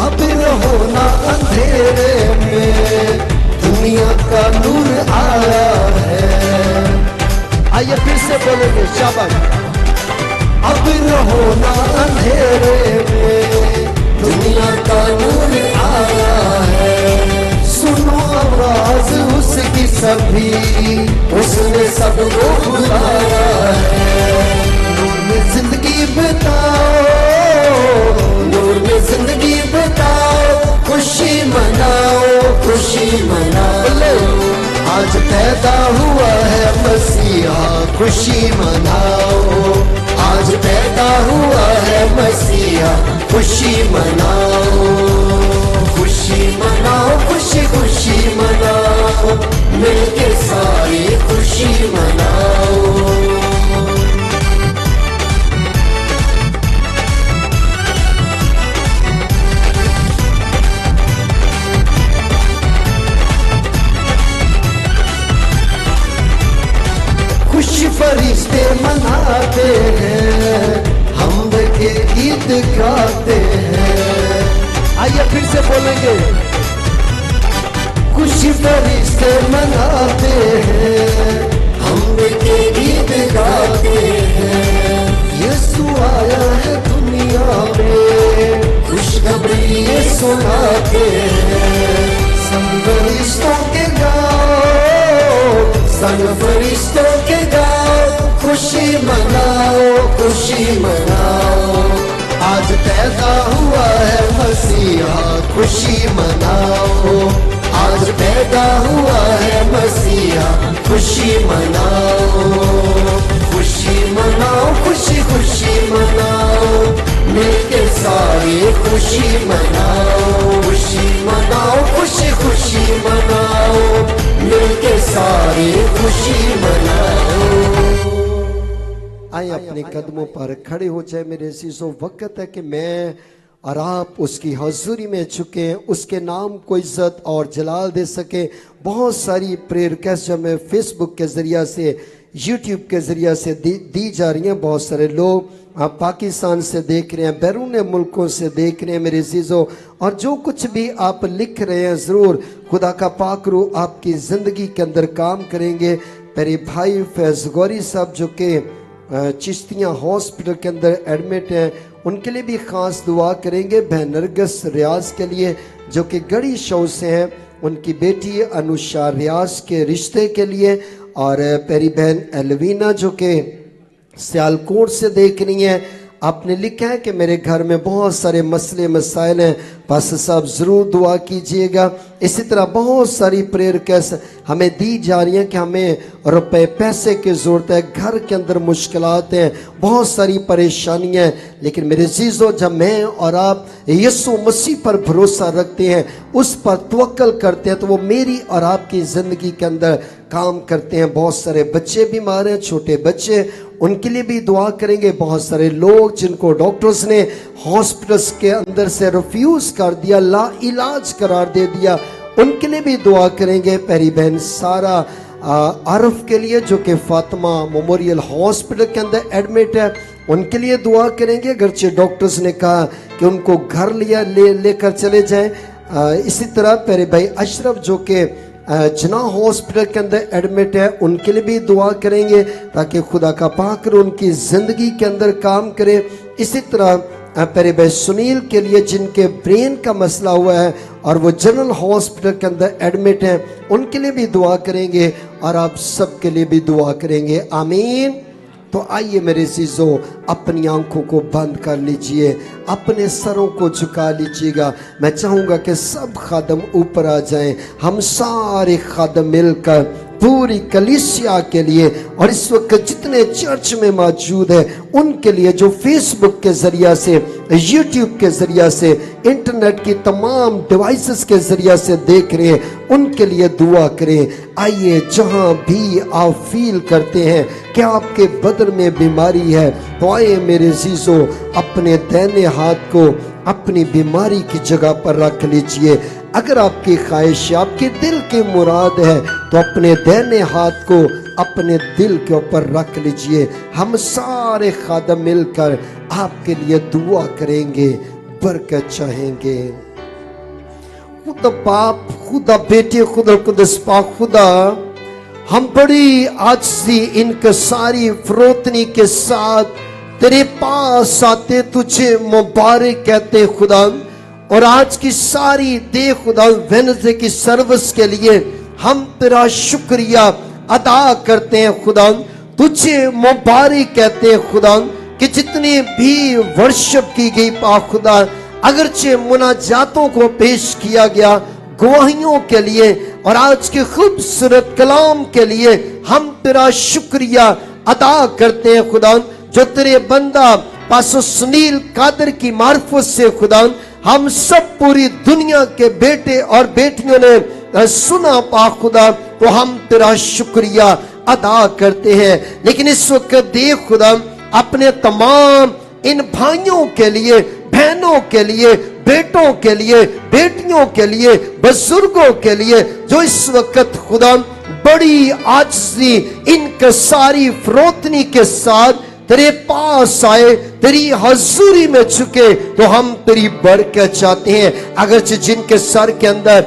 अब रहो ना अंधेरे में, दुनिया का नूर आया है। आइए फिर से बोलेंगे शाबाश। अब रहो ना अंधेरे में, दुनिया का नूर आया है। सुनो आवाज उसकी सभी, उसने सबको बुलाया है। नूर में जिंदगी बिताओ, नूर में जिंदगी बिताओ, खुशी मनाओ, खुशी मनाओ। आज पैदा हुआ है मसीहा, खुशी मनाओ। आज पैदा हुआ है मसीहा, खुशी मनाओ। खुशी मनाओ, खुशी खुशी मनाओ, मिलके सारे खुशी मनाओ। खुशी फरिश्ते मनाते हैं, हम के गीत गाते हैं। आइए फिर से बोलेंगे, खुशी फरिश्ते मनाते हैं, हम के गीत गाते हैं। यीशु आया है दुनिया में, खुशखबरी ये सुनाते हैं। संग फरिश्तों के गाओ, संग फरिश्तों के गाओ, खुशी मनाओ, खुशी मनाओ। आज पैदा हुआ है मसीहा, खुशी मनाओ। आज पैदा हुआ है मसीहा, खुशी मनाओ। खुशी मनाओ, खुशी खुशी मनाओ, मिलके सारे खुशी मनाओ। खुशी मनाओ, खुशी खुशी मनाओ, मिलके सारे खुशी मनाओ। आए अपने कदमों पर खड़े हो जाए मेरे अजीजों। वक्त है कि मैं और आप उसकी हजूरी में झुके, उसके नाम को इज्जत और जलाल दे सके। बहुत सारी प्रेयर रिक्वेस्ट जो मैं फेसबुक के जरिए से यूट्यूब के जरिए से दी जा रही हैं। बहुत सारे लोग आप पाकिस्तान से देख रहे हैं, बैरून मुल्कों से देख रहे हैं मेरे अजीजों, और जो कुछ भी आप लिख रहे हैं ज़रूर खुदा का पाक रूह आपकी ज़िंदगी के अंदर काम करेंगे। मेरे भाई फैज़ गौरी साहब जो कि चिश्तियाँ हॉस्पिटल के अंदर एडमिट हैं, उनके लिए भी ख़ास दुआ करेंगे। बहन नरगस रियाज के लिए जो कि गढ़ी शो से हैं, उनकी बेटी अनुषा रियाज के रिश्ते के लिए, और प्यारी बहन एलवीना जो कि सियालकोट से देख रही हैं, आपने लिखा है कि मेरे घर में बहुत सारे मसले मसाइल हैं, पास्टर साहब ज़रूर दुआ कीजिएगा। इसी तरह बहुत सारी प्रेयर कैस हमें दी जा रही हैं कि हमें रुपए पैसे की ज़रूरत है, घर के अंदर मुश्किलात हैं, बहुत सारी परेशानियां हैं। लेकिन मेरे अज़ीज़ों, जब मैं और आप यीशु मसीह पर भरोसा रखते हैं, उस पर तवक्कल करते हैं, तो वो मेरी और आपकी ज़िंदगी के अंदर काम करते हैं। बहुत सारे बच्चे बीमार हैं, छोटे बच्चे, उनके लिए भी दुआ करेंगे। बहुत सारे लोग जिनको डॉक्टर्स ने हॉस्पिटल्स के अंदर से रिफ्यूज कर दिया, ला इलाज करार दे दिया, उनके लिए भी दुआ करेंगे। प्यारी बहन सारा आरफ के लिए जो कि फातिमा मेमोरियल हॉस्पिटल के अंदर एडमिट है, उनके लिए दुआ करेंगे। अगरचे डॉक्टर्स ने कहा कि उनको घर लेकर चले जाएं। इसी तरह प्यारे भाई अशरफ जो कि जना हॉस्पिटल के अंदर एडमिट है, उनके लिए भी दुआ करेंगे ताकि खुदा का पाक उनकी ज़िंदगी के अंदर काम करे। इसी तरह प्यारे भाई सुनील के लिए जिनके ब्रेन का मसला हुआ है और वो जनरल हॉस्पिटल के अंदर एडमिट हैं, उनके लिए भी दुआ करेंगे, और आप सबके लिए भी दुआ करेंगे। आमीन। तो आइए मेरे अज़ीज़ों, अपनी आंखों को बंद कर लीजिए, अपने सरों को झुका लीजिएगा। मैं चाहूँगा कि सब खादम ऊपर आ जाएं, हम सारे खादम मिलकर पूरी कलीसिया के लिए, और इस वक्त जितने चर्च में मौजूद है उनके लिए, जो फेसबुक के जरिया से, यूट्यूब के जरिया से, इंटरनेट की तमाम डिवाइसेस के जरिया से देख रहे हैं, उनके लिए दुआ करें। आइए, जहां भी आप फील करते हैं कि आपके बदन में बीमारी है, तो आइए मेरे अज़ीज़ों, अपने दाहिने हाथ को अपनी बीमारी की जगह पर रख लीजिए। अगर आपकी ख्वाहिश, आपके दिल की मुराद है, तो अपने दाहिने हाथ को अपने दिल के ऊपर रख लीजिए। हम सारे खादम मिलकर आपके लिए दुआ करेंगे, बरकत चाहेंगे। खुदा बाप, खुदा बेटे, खुदा कुदस पाक, खुदा हम बड़ी आजिज़ी इनकसारी फरोतनी के साथ तेरे पास आते, तुझे मुबारक कहते खुदा। और आज की सारी दे खुदा वेडनेसडे की सर्विस के लिए हम तेरा शुक्रिया अदा करते हैं खुदा, तुझे मुबारक कहते हैं खुदा कि जितनी भी वर्शिप की गई पाक खुदा, अगरचे मुनाजातों को पेश किया गया, गवाहियों के लिए और आज के खूबसूरत कलाम के लिए हम तेरा शुक्रिया अदा करते हैं खुदा। जो तेरे बंदा पास्टर सुनील कादर की मार्फत से खुदा हम सब पूरी दुनिया के बेटे और बेटियों ने सुना पाक खुदा, तो हम तेरा शुक्रिया अदा करते हैं। लेकिन इस वक्त देख खुदा, अपने तमाम इन भाइयों के लिए, बहनों के लिए, बेटों के लिए, बेटियों के लिए, बुजुर्गों के लिए, जो इस वक्त खुदा बड़ी आजिज़ी इनकसारी फरोतनी के साथ तेरे पास आए, तेरी हजूरी में झुके, तो हम तेरी बरकत चाहते हैं। अगरचे जिनके सर के अंदर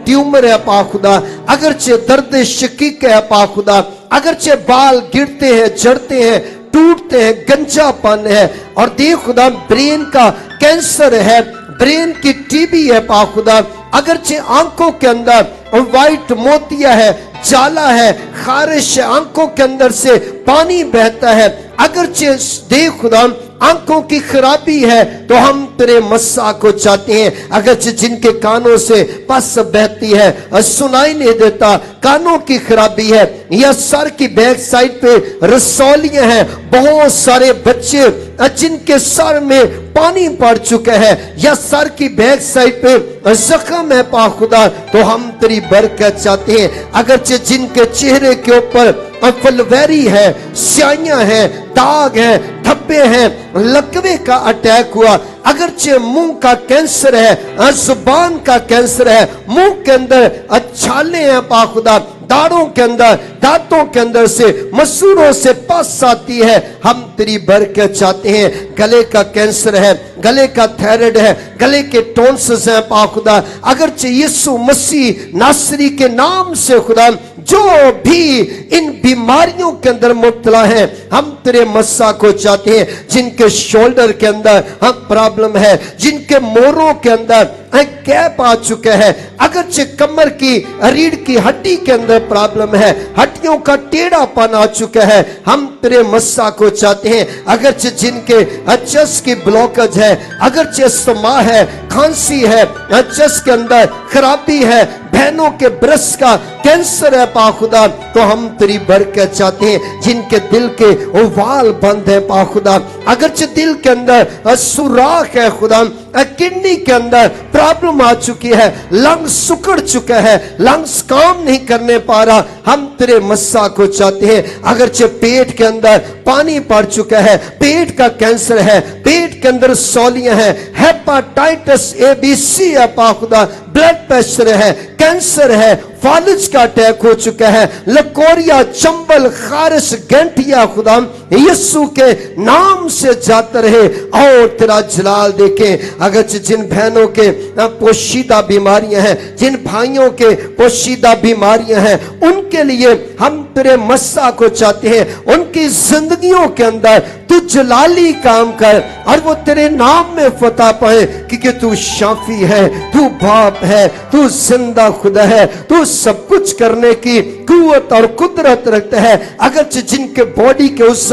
ट्यूमर है पाक खुदा, अगरचे दर्द शकीक है पाक खुदा, अगरचे बाल गिरते हैं, झड़ते हैं, टूटते हैं, गंजापन है, और देख खुदा ब्रेन का कैंसर है, ब्रेन की टीबी है पाक खुदा, अगरचे आंखों के अंदर वाइट मोतिया है, जाला है, खारिश है, आंखों के अंदर से पानी बहता है, अगरचे देख खुदा आंखों की खराबी है, तो हम तेरे मस्सा को चाहते हैं। अगरचे जिनके कानों से पस बहती है, सुनाई नहीं देता, कानों की खराबी है, या सर की बैक साइड पे रसौलियां हैं, बहुत सारे बच्चे जिनके सर में पानी पड़ चुका है, या सर की बैक साइड पे जख्म है पाक खुदा, तो हम तेरी बरकत चाहते हैं। अगरचे जिनके चेहरे के ऊपर फलवैरी है, स्याइयां हैं, दाग है, धब्बे हैं, लकवे का अटैक हुआ, अगरचे मुंह का कैंसर है, जुबान का कैंसर है, मुंह के अंदर छाले हैं पाक खुदा, दाढ़ों के अंदर, दांतों के अंदर से, मसूड़ों से पस आती है, हम तेरी बरकत चाहते हैं। गले का कैंसर है, गले का थायराइड है, गले के टॉन्सिल्स हैं पा खुदा, अगरचे यीशु मसीह नासरी के नाम से खुदा जो भी इन बीमारियों के अंदर मुब्तला है, हम तेरे मस्सा को चाहते हैं। जिनके शोल्डर के अंदर हम प्रॉब्लम है, जिनके मोरों के अंदर गैप आ चुके हैं, अगरचे कमर की रीढ़ की हड्डी के अंदर प्रॉब्लम है, हड्डियों का टेढ़ापन आ चुका है, हम तेरे मस्सा को चाहते हैं। अगरचे जिनके चेस्ट की ब्लॉकेज है, अगरचे अस्थमा है, खांसी है, चेस्ट के अंदर खराबी है, बहनों के ब्रेस्ट का कैंसर है पा खुदा, तो हम तेरी बरकत चाहते हैं। जिनके दिल के वाल बंद है पा खुदा, अगरचे दिल के अंदर सुराख है खुदा, किडनी के अंदर प्रॉब्लम आ चुकी है, लंग्स सुकड़ चुका है, लंग्स काम नहीं करने पा रहा, हम तेरे मस्सा को चाहते हैं। अगरचे पेट के अंदर पानी पड़ चुका है, पेट का कैंसर है, पेट के अंदर सौलियां हैं, हेपाटाइटिस ABC है पा खुदा, ब्लड प्रेशर है, कैंसर है, फालिज का अटैक हो चुका है, लकोरिया, चंबल, खारिश, गंठिया खुदा यीशु के नाम से जाते रहे और तेरा जलाल देखें। अगर जिन बहनों के पोशीदा बीमारियां हैं, जिन भाइयों के पोशीदा बीमारियां हैं, उनके लिए हम तेरे मस्सा को चाहते हैं। उनकी जिंदगियों के अंदर तू जलाली काम कर और वो तेरे नाम में फतह पाए, क्योंकि तू शाफी है, तू बाप है, तू जिंदा खुदा है, तू सब कुछ करने की कुव्वत और कुदरत रखता है। अगर जिनके बॉडी के उस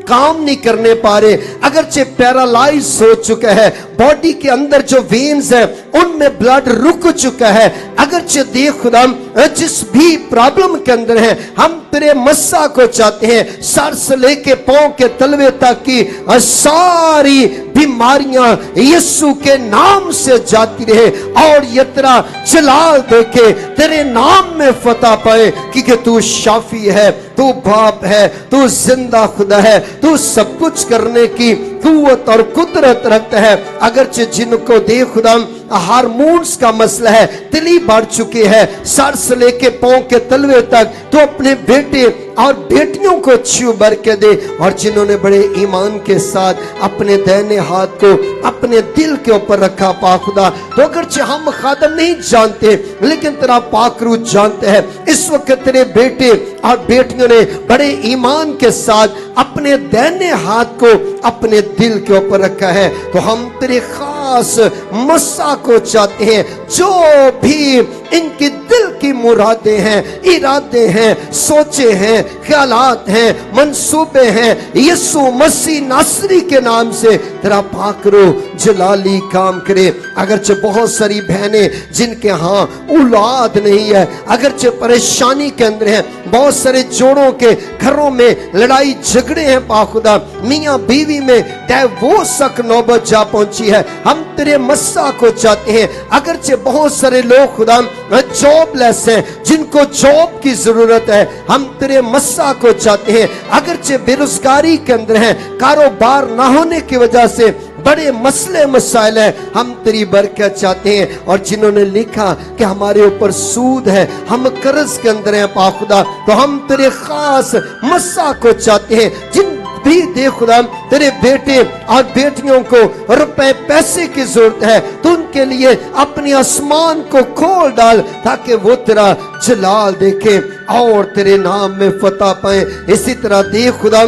काम नहीं करने पा रहे, अगरचे पैरालाइज हो चुका है, बॉडी के अंदर जो वेन्स है उनमें ब्लड रुक चुका है, अगरचे देख खुदा जिस भी प्रॉब्लम के अंदर है, हम तेरे मस्सा को चाहते हैं। सर से लेके पांव के तलवे तक की सारी बीमारियां यीशु के नाम से जाती रहे और ये तेरा जलाल देखे, तेरे नाम में फतह पाए, क्योंकि तू शाफी है, तू बाप है, तू जिंदा खुदा है, तू सब कुछ करने की कुव्वत और कुदरत रखता है। अगर जिनको देख खुदा हार्मोन्स का मसला है, तिली बढ़ चुकी है, सर से लेके पांव के तलवे तक, तो अपने बेटे और बेटियों को छू भर के दे। और जिन्होंने बड़े ईमान के साथ अपने दाहिने हाथ को अपने दिल के ऊपर रखा पा खुदा, तो अगर हम खादम नहीं जानते लेकिन तेरा पाक रूह जानते हैं, इस वक्त तेरे बेटे और बेटियों ने बड़े ईमान के साथ अपने दाहिने हाथ को अपने दिल के ऊपर रखा है, तो हम तेरे खास मस्सा को चाहते हैं। जो भी इनकी दिल की मुरादें हैं, इरादे हैं, सोचे हैं, ख्यालात हैं, मंसूबे हैं, यीशु मसीह नासरी के नाम से तेरा पाक रूह जलाली काम करे। अगरचे बहुत सारी बहनें जिनके हाँ औलाद नहीं है, अगरचे परेशानी के अंदर हैं, बहुत सारे जोड़ों के घरों में लड़ाई झगड़े हैं पा खुदा, मियाँ बीवी में डिवोर्स तक नौबत जा पहुंची है, हम तेरे मस्सा को चाहते हैं। अगरचे बहुत सारे लोग खुदा जॉबलेस हैं, जिनको जॉब की जरूरत है, हम तेरे मस्सा को चाहते हैं। अगरचे बेरोजगारी के अंदर हैं, कारोबार ना होने की वजह से बड़े मसले मसाइल हैं, हम तेरी बरकत चाहते हैं। और जिन्होंने लिखा कि हमारे ऊपर सूद है, हम कर्ज के अंदर हैं पा खुदा, तो हम तेरे खास मस्सा को चाहते हैं। जिन भी दे खुदा तेरे बेटे और बेटियों को रुपए पैसे की जरूरत है, तो उनके लिए अपने आसमान को खोल डाल, ताकि वो तेरा जलाल देखे और तेरे नाम में फतह पाए। इसी तरह दे खुदा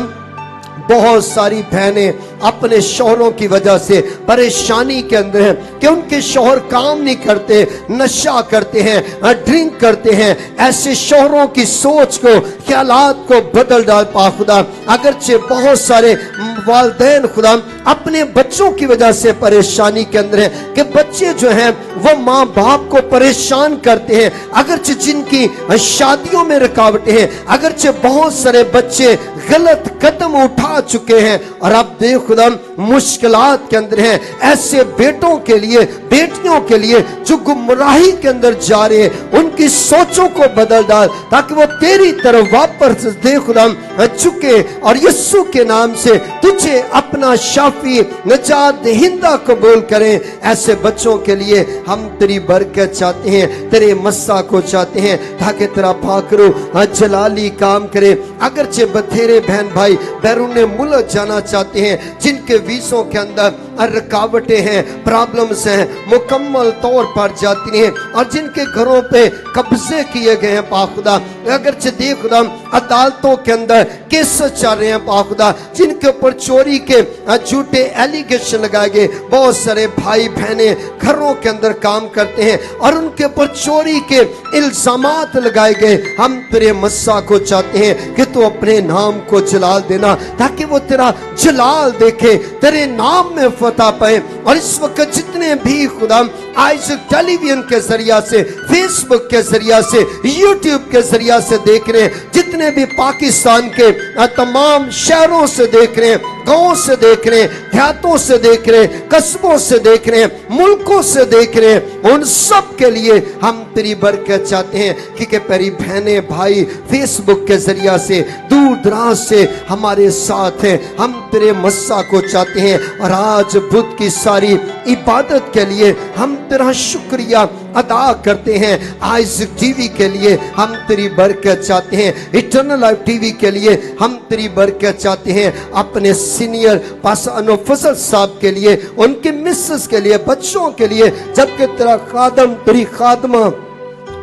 बहुत सारी बहनें अपने शौहरों की वजह से परेशानी के अंदर हैं कि उनके शौहर काम नहीं करते, नशा करते हैं, ड्रिंक करते हैं। ऐसे शौहरों की सोच को, ख्यालात को बदल डाल पा खुदा। अगरचे बहुत सारे वालिदैन खुदा अपने बच्चों की वजह से परेशानी के अंदर हैं कि बच्चे जो हैं वो माँ बाप को परेशान करते हैं, अगरचे जिनकी शादियों में रुकावटें हैं, अगरचे बहुत सारे बच्चे गलत कदम उठा चुके हैं और अब देख खुदा मुश्किलात के अंदर हैं, ऐसे बेटों के लिए, बेटियों के लिए जो गुमराही के अंदर जा रहे हैं, उनकी सोचों को बदल डाल ताकि वो तेरी तरफ वापस देख खुदा चुके और यीशु के नाम से तुझे अपना शाफी नजात दहिंदा कबूल करें। ऐसे बच्चों के लिए हम तेरी बरकत चाहते हैं, तेरे मस्सा को चाहते हैं ताकि तेरा पाकरू जलाली काम करे। अगरचे बथेरे बहन भाई बैरून मुल्क जाना चाहते हैं, जिनके वीज़ों के अंदर रुकावटें हैं, प्रॉब्लम्स हैं, मुकम्मल तौर पर जाती हैं और जिनके घरों पे कब्जे किए गए हैं पाखुदा, अगरचे देख खुदा अदालतों के अंदर केस चल रहे हैं पाखुदा, जिनके ऊपर चोरी के झूठे एलिगेशन लगाए गए। बहुत सारे भाई बहने घरों के अंदर काम करते हैं और उनके ऊपर चोरी के इल्जामात लगाए गए। हम तेरे मस्सा को चाहते हैं कि तू अपने नाम को जलाल देना ताकि वो तेरा जलाल देखे, तेरे नाम में फतह पाए। और इस वक्त जितने भी खुदा आज टेलीविजन के जरिया से, फेसबुक के जरिया से, यूट्यूब के जरिया से देख रहे हैं, जितने भी पाकिस्तान के तमाम शहरों से देख रहे हैं, गांवों से देख रहे हैं, देहातों से देख रहे हैं, कस्बों से देख रहे हैं, मुल्कों से देख रहे हैं, उन सब के लिए हम तेरी बरकत चाहते हैं क्योंकि मेरी बहनें भाई फेसबुक के जरिया से, दूर दराज से हमारे साथ हैं। हम तेरे मस्सा को चाहते हैं और आज बुद्ध की सारी इबादत के लिए हम तेरा शुक्रिया अदा करते हैं। आइज़ टीवी के लिए हम तेरी बरकत चाहते हैं, इटर्नल लाइफ टीवी के लिए हम तेरी बरकत चाहते हैं। अपने सीनियर पास्टर अनवर फजल साहब के लिए, उनके मिसेस के लिए, बच्चों के लिए, जबकि तेरा खादम, तेरी खादमा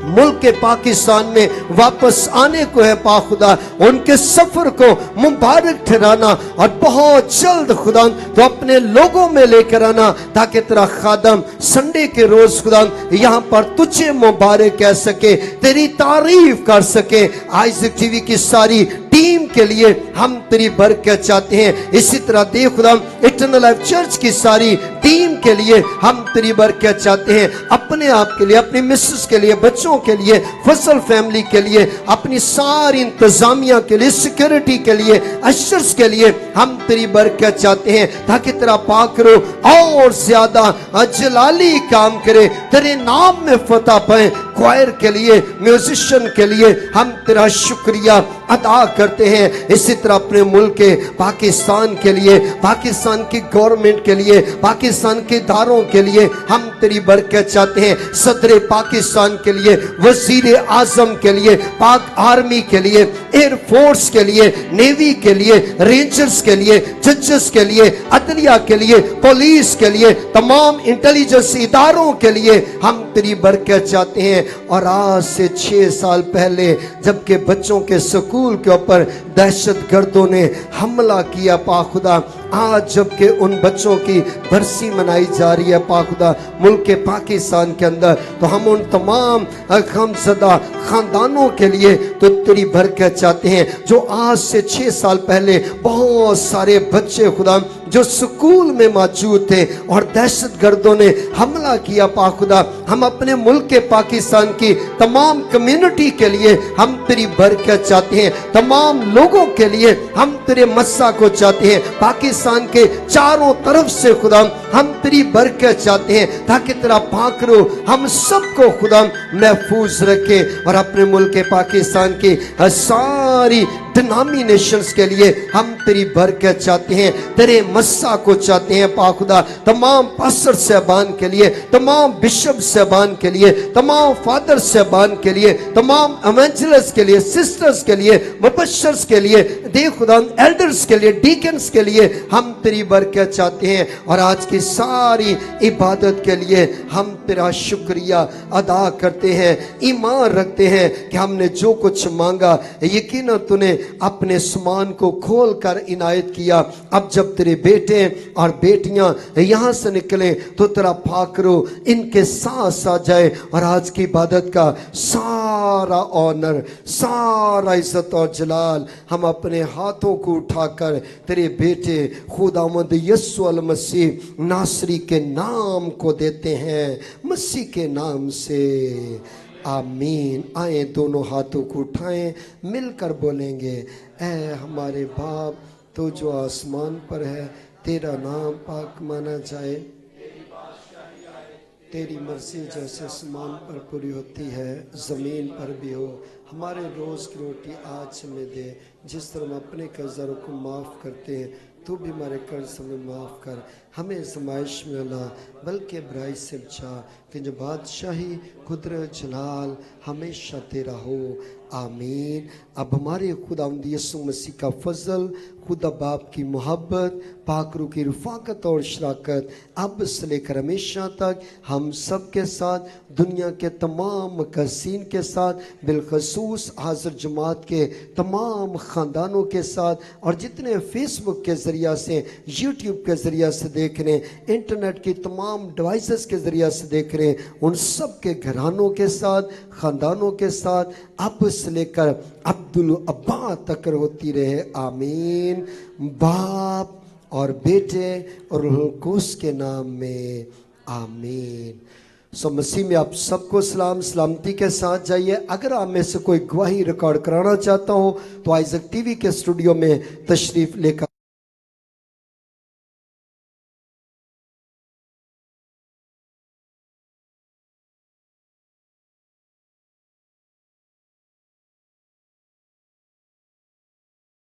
मुल्क के पाकिस्तान में वापस आने को है पाखुदा, उनके सफर को मुबारक ठहराना और बहुत जल्द खुदा तो अपने लोगों में लेकर आना ताकि तेरा खादम संडे के रोज खुदा यहाँ पर तुझे मुबारक कह सके, तेरी तारीफ कर सके। आइज़ टीवी की सारी टीम के लिए हम तेरी बरकत चाहते हैं। इसी तरह देख खुदा इटर्नल लाइफ चर्च की सारी टीम के लिए हम तेरी बरकत चाहते हैं, अपने आप के लिए, अपनी मिसेस के लिए, बच्चों के लिए, फसल फैमिली के लिए, अपनी सारी इंतजामिया के लिए, सिक्योरिटी के लिए, अशर्स के लिए हम तेरी बरकत चाहते हैं ताकि तेरा पाकरो और ज्यादा जलाली काम करे, तेरे नाम में फतह पाए। क्वायर के लिए, म्यूजिशियन के लिए हम तेरा शुक्रिया अदा करते हैं। इसी तरह अपने मुल्क के पाकिस्तान के लिए, पाकिस्तान की गवर्नमेंट के लिए, पाकिस्तान के इदारों के लिए हम तेरी बरकत चाहते हैं। सदर पाकिस्तान के लिए, वजीर आजम के लिए, पाक आर्मी के लिए, एयरफोर्स के लिए, नेवी के लिए, रेंजर्स के लिए, जजेस के लिए, अदलिया के लिए, पुलिस के लिए, तमाम इंटेलिजेंस इदारों के लिए हम तेरी बरकत चाहते हैं। और आज से 6 साल पहले जबकि बच्चों के स्कूल के ऊपर दहशतगर्दों ने हमला किया पाखुदा, आज जबकि उन बच्चों की बरसी मनाई जा रही है पाखुदा मुल्क के पाकिस्तान के अंदर, तो हम उन तमाम गमज़दा खानदानों के लिए तो तेरी बरकत चाहते हैं जो आज से 6 साल पहले बहुत सारे बच्चे खुदा जो स्कूल में मौजूद थे और दहशतगर्दों ने हमला किया पाखुदा। हम अपने मुल्क के पाकिस्तान की तमाम कम्युनिटी के लिए हम तेरी बरकत चाहते हैं, तमाम लोगों के लिए हम तेरे मस्सा को चाहते हैं। पाकिस्तान के चारों तरफ से खुदा हम तेरी बरकत चाहते हैं ताकि तेरा पाकरो हम सबको खुदा महफूज रखे। और अपने मुल्क के पाकिस्तान की सारी डिनोमिनेशंस के लिए हम तेरी बरकत चाहते हैं, तेरे मस्सा को चाहते हैं पाखुदा। तमाम पास्टर साहबान के लिए, तमाम बिशप साहबान के लिए, तमाम फादर साहबान के लिए, तमाम एवेंजलिस्ट के लिए, सिस्टर्स के लिए, मुबशर्स के लिए, दे खुदा एल्डर्स के लिए, डीकन्स के लिए हम तेरी बरकत चाहते हैं। और आज की सारी इबादत के लिए हम तेरा शुक्रिया अदा करते हैं, ईमान रखते हैं कि हमने जो कुछ मांगा यकीनन तूने अपने समान को खोल कर इनायत किया। अब जब तेरे बेटे और बेटियां यहां से निकले तो तेरा फाकरो इनके साथ साथ जाए और आज की इबादत का सारा ऑनर, सारा इज्जत और जलाल हम अपने हाथों को उठाकर तेरे बेटे खुदावंद यीशु अल मसीह नासरी के नाम को देते हैं, मसीह के नाम से आमीन। आए दोनों हाथों को उठाएं, मिलकर बोलेंगे, ऐ हमारे बाप तो जो आसमान पर है, तेरा नाम पाक माना जाए, तेरी मर्जी जैसे आसमान पर पूरी होती है ज़मीन पर भी हो। हमारे रोज़ की रोटी आज हमें दे, जिस तरह हम अपने कर्जदारों को माफ़ करते हैं, तू भी हमारे कर्ज हमें माफ़ कर। हमें आज़माइश में ना बल्कि बुराई से बचा, कि जो बादशाही कुदरत जलाल हमेशा तेरा हो। आमीन। अब हमारे खुदावंद यीशु मसीह का फजल, खुदा बाप की मोहब्बत, पाक रूह की रफ़ाकत और शराकत अब से लेकर हमेशा तक हम सब के साथ, दुनिया के तमाम मकसीन के साथ, बिलखसूस हाज़िर जमात के तमाम ख़ानदानों के साथ, और जितने फेसबुक के ज़रिया से, यूट्यूब के ज़रिया से देख रहे हैं, इंटरनेट की तमाम डिवाइसेस के ज़रिया से देख रहे हैं, उन सब के घरानों के साथ, ख़ानदानों के साथ अब से लेकर अब्दुल अब्बा तक होती रहे। आमीन। बाप और बेटे और रूहुल कुद्स के नाम में आमीन। सो मसीह में आप सबको सलाम सलामती के साथ जाइए। अगर आप में से कोई गवाही रिकॉर्ड कराना चाहता हो तो आइजक टीवी के स्टूडियो में तशरीफ लेकर